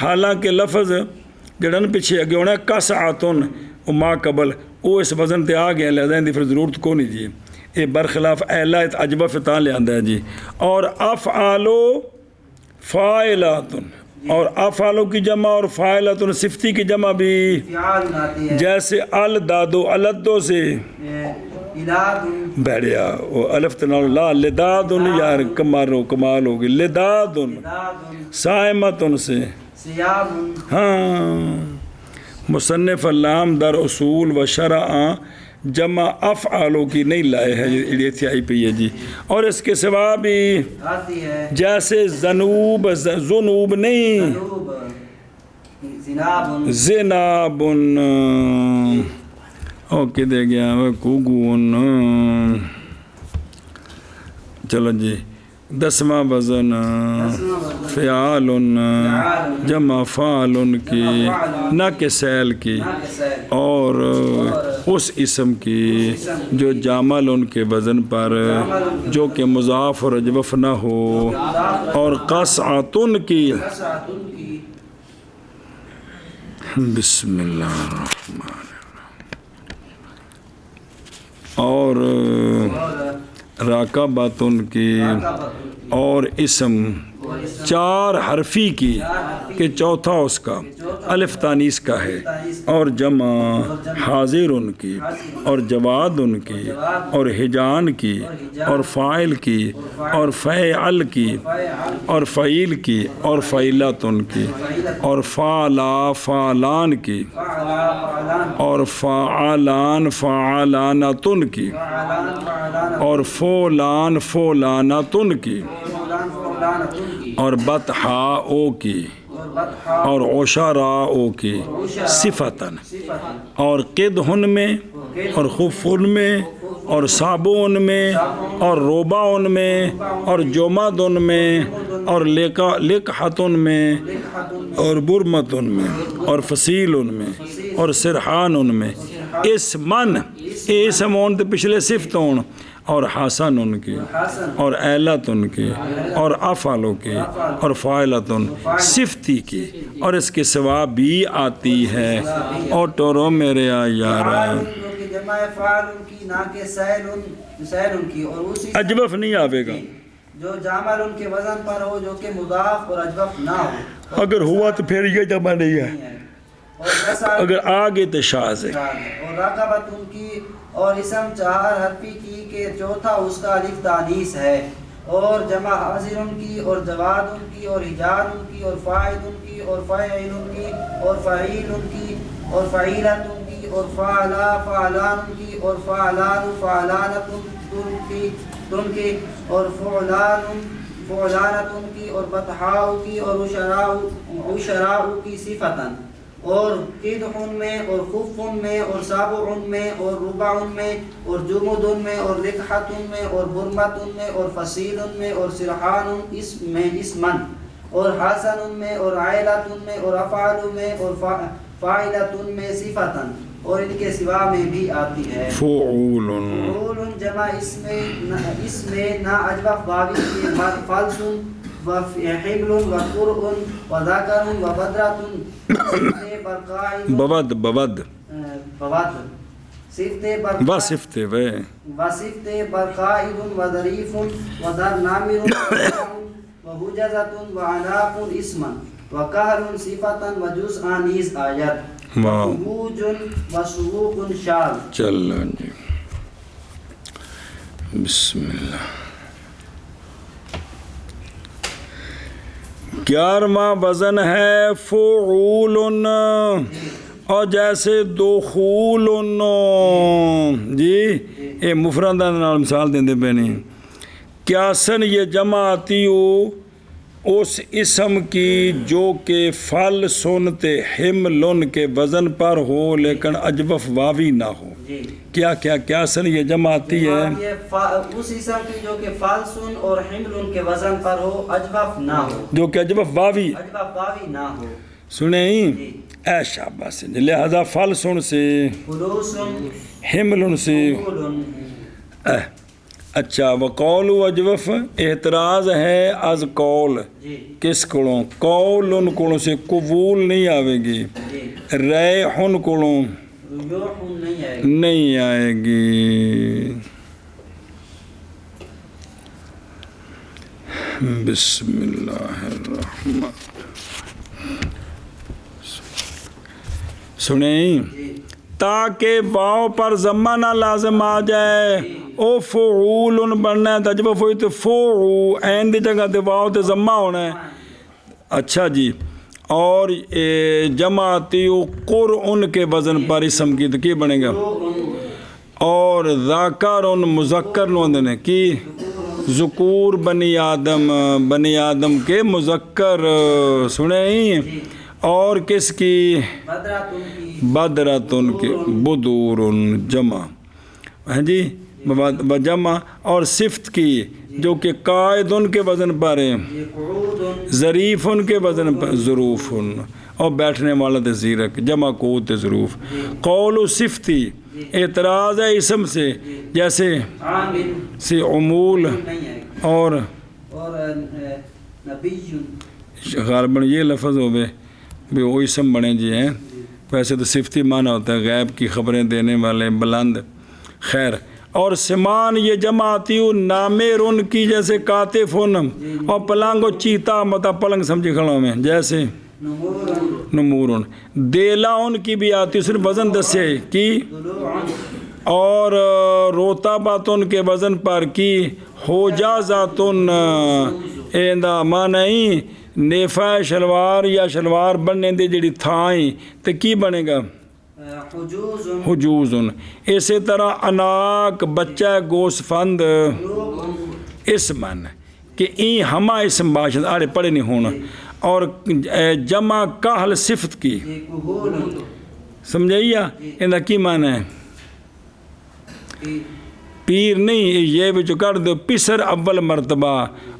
حالانکہ لفظ جڑن پیچھے اگے ہونا ہے کسعتن و ما قبل وہ اس وزن تے آ گیا، لہذا اندی پھر ضرورت کو نہیں جی، یہ برخلاف اعلت عجبہ فتان لے آندہ ہے جی، اور افعالو فائلاتن، اور افعالو کی جمع اور فائلاتن صفتی کی جمع بھی جیسے الدادو الدو سے بیڑیا الف تنال لا لدادن، یار کمال ہوگی لدادن، سائمتن سے ہاں، مصنف اللام در اصول و شرع جمع افعالوں کی نہیں لائے ہے، یہ تھائی پہ ہے جی. اور اس کے سوا بھی آتی ہے جیسے زنوب زنوب نہیں، ذنوب، زناب، زناب اوکے دے گیا کوگون. چلو جی 10واں وزن فعال جمع فعال کی، نہ کہ سیل کی، اور اس اسم کی جو جامل ان کے وزن پر جو کہ مضاف اور اجوف نہ ہو، اور قصعتن کی. بسم اللہ الرحمن الرحیم. اور راکباتن کی، اور اسم 4 حرفی کی کہ چوتھا اس کا الف تانیث کا ہے، اور جمع حاضر ان کی، اور جواد ان کی، اور ہجان کی، اور فاعل کی، اور فعل کی، اور فعیل کی، اور فعیلت ان کی، اور فعلا فعلان کی، اور فعلان فعلانتن کی، اور فولان فولانتن کی، اور بطحاء کی، اور عشراء کی صفتاً، اور قدہن میں، اور خفن میں، اور صابون میں، اور روباؤن میں، اور جمدن میں، اور لقحتن میں، اور برمتن میں، اور فصیلن میں، اور سرحانن میں. اسمن اسمون تو پچھلے صفتون، اور حسن ان کی، اور اہلت ان کی، اور افعالوں کی، اور فاعلتن صفتی کی. اور اس کے سوا بھی آتی ہے. اور ٹورو میرے یار جمع فعال کی، نہ کہ سیل ان کی، اور اسی اجوف نہیں آوے گا جو جامل ان کے وزن پر ہو، جو کہ مضاف اور اجوف نہ ہو. اگر ہوا تو پھر یہ جمع نہیں ہے، اگر آگے تو شاذ ہے. اور راکبت ان کی، اور اسم 4 حرفی کی کہ چوتھا اس کا الف تانیث ہے، اور جمع حاضر ان کی، اور جواد ان کی، اور حجان ان کی، اور فاعل ان کی، اور فاعل ان کی، اور فعیل ان کی، اور فعیلت ان کی، اور فعلا فعلان ان کی، اور فعلان فعلانت ان کی، اور فعلان فعلانت ان کی، اور بطحاء کی، اور عشراء کی صفتاً، اور قدح میں، اور خف میں، اور سابع میں، اور ربع میں، اور جمد میں، اور لقحت میں، اور برمت میں، اور فصیل میں، اور سرحان اسم میں اسمن، اور حسن میں، اور عائلت میں، اور افعال میں، اور فاعلت میں صفتاً. اور ان کے سوا میں بھی آتی ہے فعول فعول جمع اسم نہ اجوف واوی کی، فالس وحمل وقرء وذکر وبدرۃ بود بود وصفت برقائد وظریف ودر نامر وحجزۃ وعناق اسما وقهر صفتا وجزء نیز آیت وخروج وسوق شاذ. چلو جی بسم اللہ. 11واں وزن ہے فعول، اور جیسے دخول جی یہ مفرد نال مثال دیندے پے نہیں. قیاسن یہ جمع آتی ہو اس اسم کی جو کہ فل سنتے حملن کے وزن پر ہو لیکن اجوف واوی نہ ہو. کیا کیا قیاسن یہ جمع آتی ہے اس اسم کی جو کہ فالسن اور حملن کے وزن پر ہو، اجوف نہ ہو، جو کہ اجوف واوی نہ ہو. سنیں اے شاباش. لہذا فالسن سے، خلوصن، حملن سے. اچھا وقول اجوف اعتراض ہے از قول. کس کولوں؟ قولن کولوں سے قبول نہیں آئے گی. ریحن کولوں نہیں آئے گی. بسم اللہ الرحمن. سنیں تاکہ واو پر ضمہ نہ لازم آ جائے. او فعول بننا ہے تجوف ہوئی تو فعو این دی جگہ تے واو تے ضمہ ہونا ہے. اچھا جی. اور جمع آتی قرء کے وزن پر اسم کی تو کی بنے گا؟ اور ذکر مذکر نے کی ذکور بنی آدم کے مذکر سنے ہی، اور کس کی بدرتن کی بدور جمع، ہاں جی جمع، اور صفت کی جو کہ قائد ان کے وزن پر ہے، ظریف ان کے وزن پر ظروف، اور بیٹھنے والا تے زیرک جمع قوت ظروف۔ قول و صفتی اعتراض ہے اسم سے، جیسے سے عمول اور غالباً یہ لفظ ہو بھی وہ اسم بنے جی ہیں، ویسے تو صفتی معنی ہوتا ہے غیب کی خبریں دینے والے بلند، خیر۔ اور سمان یہ جمع آتی ہوں نامر ان کی، جیسے کاتف ان، اور پلنگ و چیتا متا پلنگ سمجھی کھڑوں میں، جیسے نمور ان۔ دیلا ان کی بھی آتی صرف وزن دسے کی، اور روتا باتن کے وزن پر کی، ہو جا ذاتن ایندہ معنی نیفہ شلوار یا شلوار بننے دے جڑی تھائیں تو کی بنے گا حجوزن۔ اسی طرح اناک بچہ گوس فند اسمن کہ این ہما اسم باشد آرے پڑھے نہیں ہونا، اور جمع کاہل صفت کی سمجھائیا اندہ کی معنی ہے پیر نہیں، یہ بھی جو کر دو پسر اول مرتبہ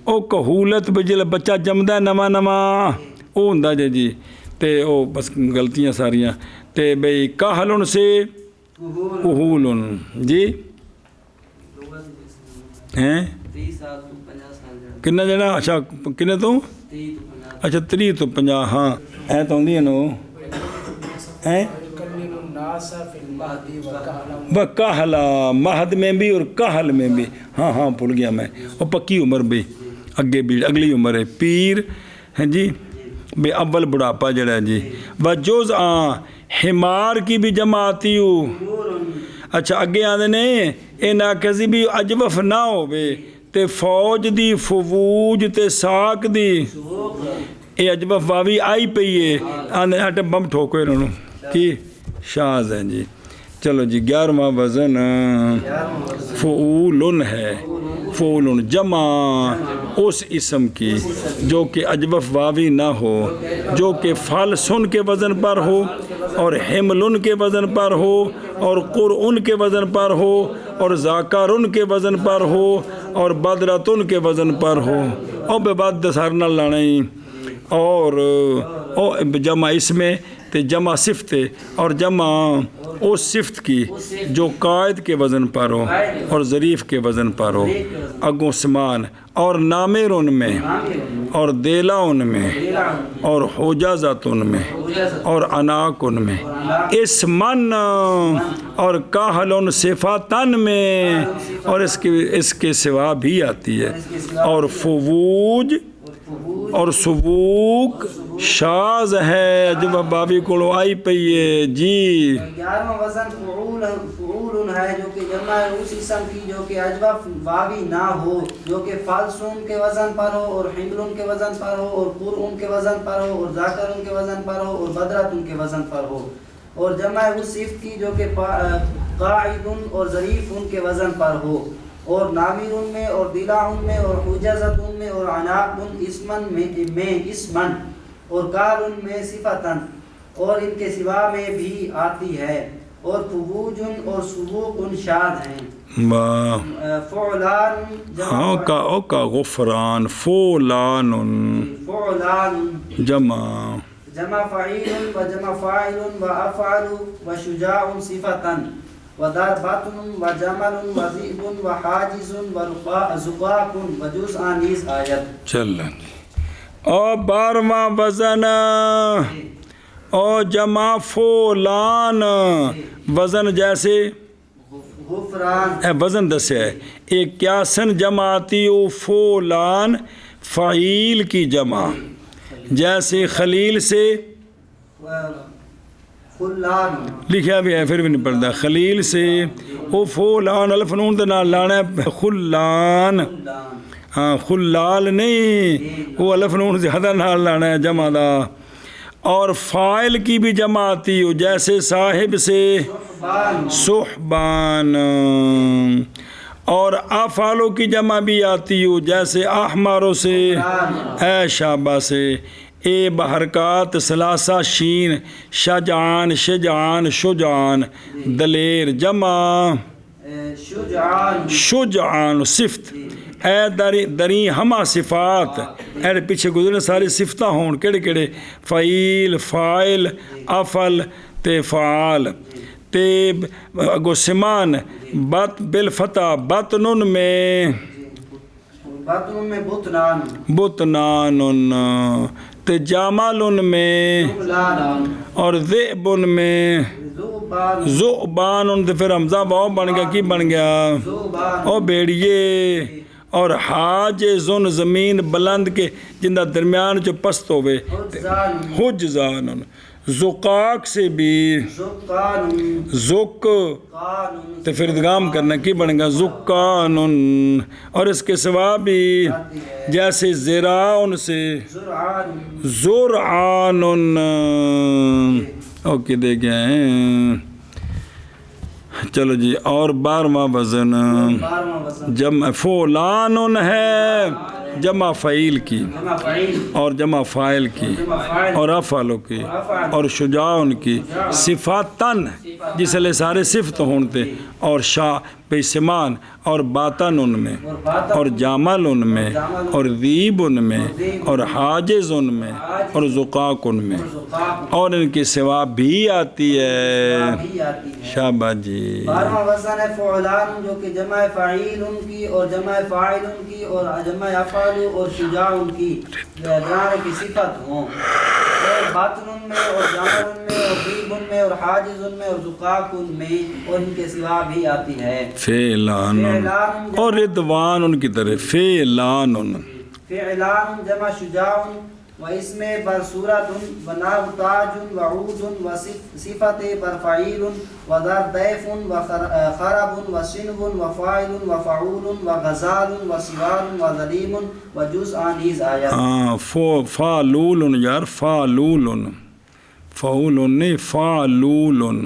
او کہولت بجل بچہ جمدہ نما او ہندہ جی تے او بس غلطیاں ساریاں تے بھئی کاہلن سے کہولن جی ہیں کنا جنا اچھا کنے تو اچھا 3 تو 50 ہاں اے تو ہوندی ہے نو ہیں کہلا مہد میں بھی اور کہل میں بھی، ہاں بھول گیا میں، اور پکی عمر بھی اگے بھی اگلی عمر ہے پیر ہیں جی بے اول بڑھاپا جڑا ہے جی۔ وجوز حمار کی بھی جمع آتی ہوں، اچھا اگے آدھے نے اے ناکزی بھی اجوف نہ ہو بے تے فوج دی فوج تے ساک دی اے اجوف واوی آئی پئی ہے آدھے ہٹے بم ٹھوکو انہوں کی شاز ہیں جی۔ چلو جی 11واں وزن فعولن ہے، فعولن جمع اس اسم کی جو کہ اجوف واوی نہ ہو، جو کہ فالسن کے وزن پر ہو، اور حملن کے وزن پر ہو، اور قرعن کے وزن پر ہو، اور ذاکرن کے وزن پر ہو، اور بدرتن کے وزن پر ہو، اور بے بعد دسارنا لانے، اور جمع اس میں تے جمع صفت اور جمع اس صفت کی جو قائد کے وزن پر ہو اور ظریف کے وزن پر ہو، اگو سمان اور نامر ان میں، اور دیلا ان میں، اور حجازت ان میں، اور اناک ان میں، اسمن اور کاہلن صفاتن میں، اور اس کے سوا بھی آتی ہے، اور فوج اور سبوک شاز ہے جب بابی کو آئی پئیے جی۔ 11واں وزن فعول ہے جو کہ جمع ہے اس اسم کی جو کہ اجوف واوی نہ ہو، جو کہ فالسون کے وزن پر ہو، اور حملن کے وزن پر ہو، اور قرعن کے وزن پر ہو، اور ذاکرن کے وزن پر ہو، اور بدرتن کے وزن پر ہو، اور جمع ہے اس صفت کی جو کہ قاعدن اور ظریفن کے وزن پر ہو، اور نامرن میں، اور دلاعن میں، اور حجازتن میں، اور عناقن اسمن میں اسمن، اور کالن میں صفتن، اور ان کے سوا میں بھی آتی ہے، اور فوجن اور سبوقن شاذ ہیں۔ فعلان ہاں کا غفران فولان جمع فعیل و جمع فاعل و افعل و شجاع صفتن و ضربتن و جمل و ذئب و حاجز و زقاق و جزء نیز آیت۔ چلیں اور 12واں وزن اور جمع فولان وزن جیسے غفران وزن دسے ہے ایک کیاسن جمع آتی ہو فولان فعیل کی جمع، جیسے خلیل سے خلان لکھا بھی ہے پھر بھی نہیں پڑھتا، خلیل سے او فولان الف نون دے نال لانا ہے خلان، ہاں خلال نہیں، وہ الف نون زیادہ نال لانا ہے جمع دا، اور فائل کی بھی جمع آتی ہو جیسے صاحب سے صحبان، اور افعالوں کی جمع بھی آتی ہو جیسے احماروں سے اے شابہ سے، اے بحرکات ثلاثہ شین شجعان شجعان شجعان، دلیر جمع شجعان شجعان صفت، اے دری ہما صفات اے پیچھے گزرنے ساری صفتہ ہون کیڑے کیڑے، فعیل فائل افعل تے فعال تے اگو سمان بت بالفتح بطن میں بطن میں بطنان بطنان تے جامال میں لانان اور ذئب میں ذوبان ذؤبان تے پھر حمزہ باؤ بن گیا کی بن گیا ذوبان او بیڑیے، اور حاجزن زمین بلند کے جندہ درمیان جو پست ہوئے حجزان حجزان، زقاق سے بھی زقان زق قانون تو پھر ادغام کرنا کی بنے گا زقان، اور اس کے سوا بھی جیسے زراعن سے زرعان زرعان، اوکے دے گئے ہیں، چلو جی، اور 12واں وزن 12واں وزن جمع فولان ہے جمع فعیل کی جمع فعیل اور جمع فاعل کی جمع فاعل اور افعالوں کی اور شجاعن کی، صفاتن جس لئے سارے صفت ہونتے، اور شاہ پہ سمان اور باطن ان میں اور جامل ان میں اور ذیب ان میں اور حاجز ان میں اور زقاق ان میں، زقاق اور ان کی سوا بھی آتی ہے، بھی آتی ہے۔ شابہ جی۔ 12واں وزن ہے فعلان، جو کہ جمع فعیل ان کی اور جمع فاعل ان کی اور جمع افعال اور شجاع ان کی جان کی صفت ہوں، اور باطن ان میں اور جامل ان میں اور ذیب ان میں اور حاجز ان میں اور زقاق ان میں، اور ان کے سوا بھی آتی ہے۔ فعلان اور رضوان ان کی طرف فعلان، فعلان جمع شجاع و اسم بر صورت و ناب تاج و عود و صفت بر فعیل و در ضیف و خرب و شنب و فاعل و فعول و غزال و سوار و ظلیم و جزء نیز آیت۔ فعلول یار، فعلول فعول نہیں فعلول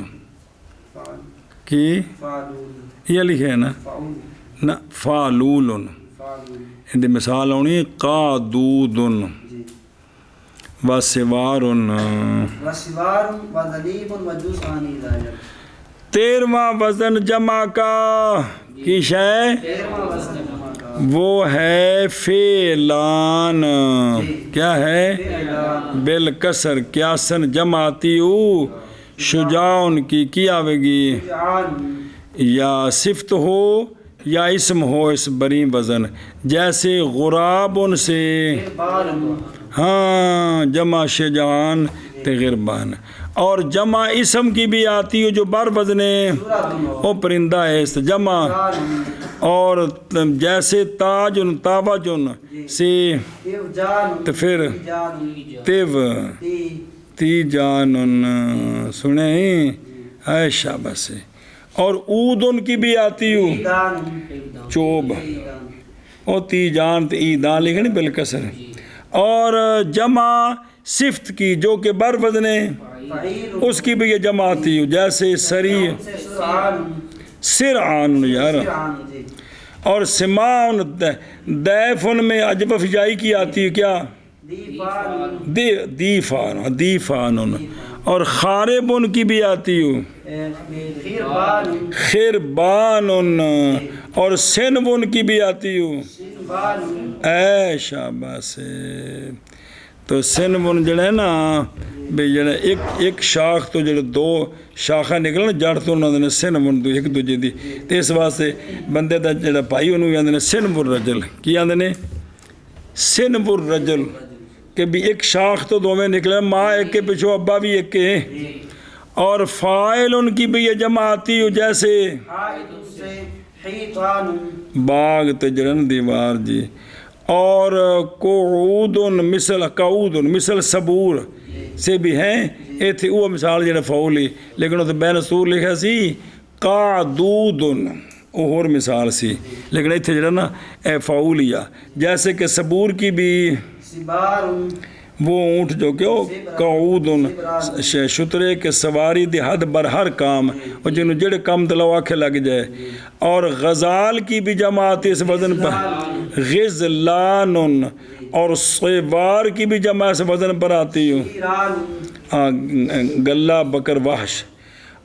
کی فعلول یہ لکھے ہے نا، فعول نہ فعلول، فعلول ان دی مثال ہونی قادود جی، و سوار، و سوار و ظلیم و جزء نیز آیت۔ 13واں وزن جمع کا کی شے 13واں وزن جمع کا وہ ہے فعلان، کیا ہے فعلان بالکسر کیاسن جمع آتی ہو شجاعن کی آوے گی، شجعان یا صفت ہو یا اسم ہو اس بری وزن، جیسے غرابن سے بارن ہاں جمع شجعان تے غربان، اور جمع اسم کی بھی آتی ہو جو بر وزنے او پرندہ ہے اس جمع، اور جیسے تاجن تاوجن سے تو پھر تیو تی جانن، سنیں اے شابہ سے، اور اودن کی بھی آتی ہو چوب او تی جان تے ایدان لکھے نہیں بالکسر، اور جمع صفت کی جو کہ بر وزنے اس کی بھی یہ جمع آتی ہو جیسے سری سرعان یار، اور سمان دیفن میں عجب فجائی کی آتی ہے کیا دیفان، اور خاربن کی بھی آتی ہو خربان، اور سنبن کی بھی آتی ہو اے شابہ سے، تو سنبن جڑا ہے نا بھئی جڑا ایک شاخ تو جڑا دو شاخہ نکلنا جڑ تو انہوں نے سنبن تو ایک دوجہ دی، تو اس واسطے بندے دا جڑا پائی انہوں یہاں نے سنب الرجل کی یہاں نے سنب الرجل، کہ بھی ایک شاخ تو دو میں نکلے، ماں ایک کے پچھو ابا بھی ایک کے، اور فائل ان کی بھی یہ جمع آتی ہو جیسے باغ تجرن دیوار جی، اور قعودن مثل صبور سے بھی ہیں، اے تھی وہ مثال جڑا فعولی، لیکن وہ تو بین سور لکھا سی قعدودن، وہ اور مثال سی، لیکن ایتھے جڑا نا اے فعولیہ، جیسے کہ صبور کی بھی وہ اونٹ جو کہ قعود شترے کے سواری دی حد بر ہر کام اور جنہوں جڑے کام دلو آنکھیں لگ جائے. اور غزال کی بھی جماعت اس وزن پر غزلان، اور سوار کی بھی جماعت سے وزن پر آتی ہوں گلہ بکر وحش.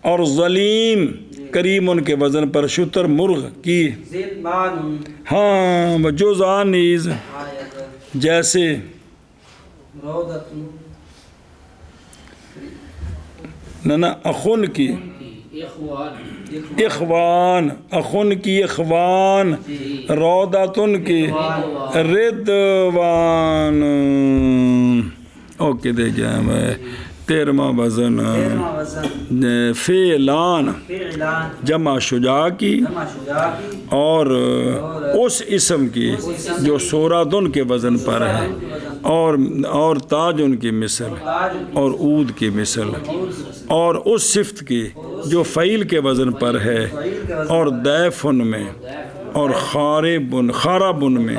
اور ظلیم کریم ان کے وزن پر شتر مرغ کی. ہاں وجوزان نیز جیسے نہ اخن کی اخوان، اخن کی اخوان، روداتن کی ردوان. اوکے دیکھیں میں 13واں وزن فعلان جمع شجاع کی، اور اس اسم کی جو سورادن کے وزن پر ہے، اور تاج ان کی مثل، اور عود کی مثل، اور اس صفت کی جو فعیل کے وزن پر ہے، اور دیفن میں، اور خاربن میں،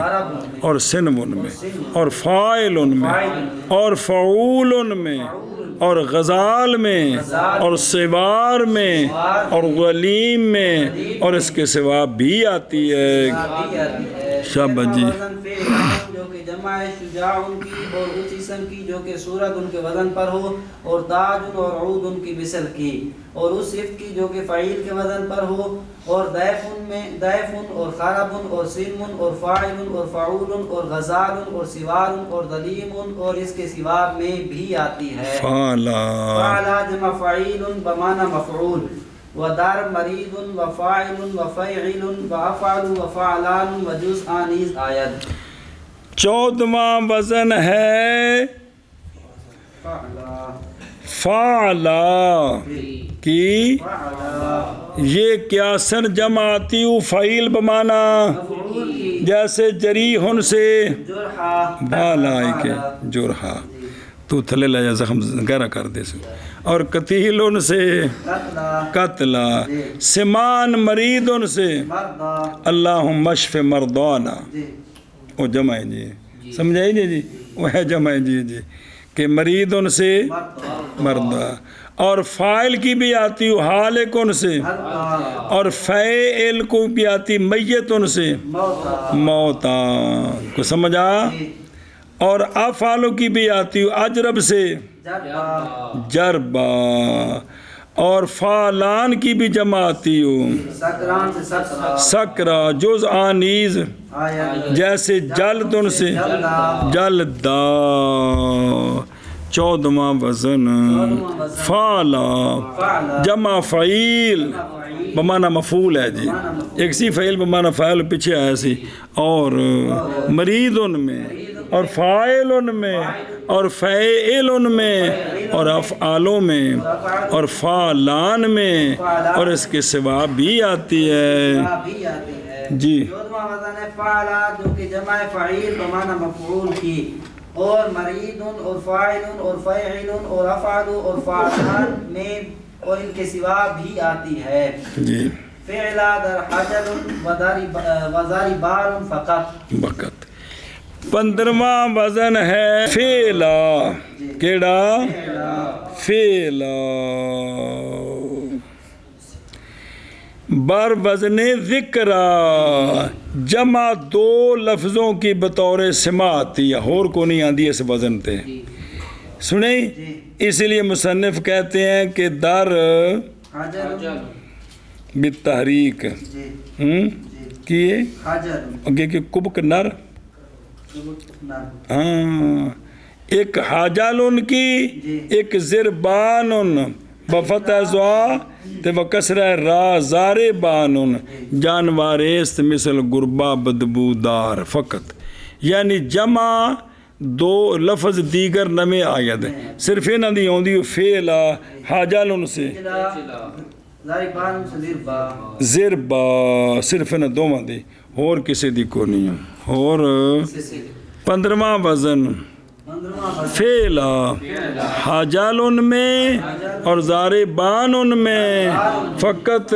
اور سنون میں، اور فاعلن میں، اور فعولن میں، اور غزال میں، اور سوار میں، اور غلیم میں، اور اس کے سوا بھی آتی ہے. شاباش جی. جو کہ جمع شجاع ان کی، اور اس اسم کی جو کہ صورت ان کے وزن پر ہو، اور تاج اور عود ان کی مثل کی، اور اس صفت کی جو کہ فعیل کے وزن پر ہو، اور دیفن میں دیفن، اور خربن، اور سلمن، اور فاعل، اور فعول، اور غزال، اور سوار، اور ظلیم، اور اس کے سوا میں بھی آتی ہے. فعلا جمع فعیل بمعنی مفعول، ودار مرید وفاعل وفعیل وافعل وفعلان وجزء نیز آیت. 14واں وزن ہے فعلا کی. یہ کیا سن جمع آتی ہوں فعیل بمانا جیسے جریحن سے بالائی کے جرحا، تو تھلے لیا زخم گہرا کر دے سے، اور قتیلن سے قتلا، سمان مریدن سے اللہم اشف مرضانا. وہ جمع ہے جی، سمجھائی جی، وہ ہے جمع ہے جی کہ مریدن سے مردا. اور فاعل کی بھی آتی حالکن سے، اور فاعل کو بھی آتی میتن سے موتا کو سمجھا. اور افعالوں کی بھی آتی اجرب سے جربا. اور فعلان کی بھی جمع آتی سکرا جز آنیز جیسے جلدن سے جلدا. 14واں وزن فعلا جمع فعیل بمعنی مفعول ہے جی، ایک سی فعیل بمعنی فاعل پیچھے آیا سی. اور مریدن میں، اور فاعلن میں، اور فاعلن میں، اور افعالوں میں، اور فعلان میں، اور اس کے سوا بھی آتی ہے جی. 14واں وزن ہے فعلا جو کہ جمع فعیل بمعنی مفعول کی، اور مریدن، اور فاعلن، اور فاعلن، اور افعال، اور فعلان میں، اور ان کے سوا بھی آتی ہے جی. فعلا در حجل وضاربار فقط. 15واں وزن ہے فعلا. کیڑا؟ فعلا بر وزن ذکرہ جمع 2 لفظوں کی بطور سما آتی ہے، اور کو نہیں آتی اس وزن تے. سنیں، اس لیے مصنف کہتے ہیں کہ در بالتحریک کیے کہ کبک نر. ہاں، ایک حاجالن کی، ایک زربانن بفتح زوا تے وکسرہ را زاربانن جانواریست مثل گربا بدبودار فقط. یعنی جمع 2 لفظ دیگر نمے آید، صرف انہاں دی ہوندی فعلا حاجالن سے زربا، صرف انہاں دوواں دی، اور کسی دی کو نہیں ہے. اور 15واں وزن فعلا حاجالن میں اور زاربانن میں فقط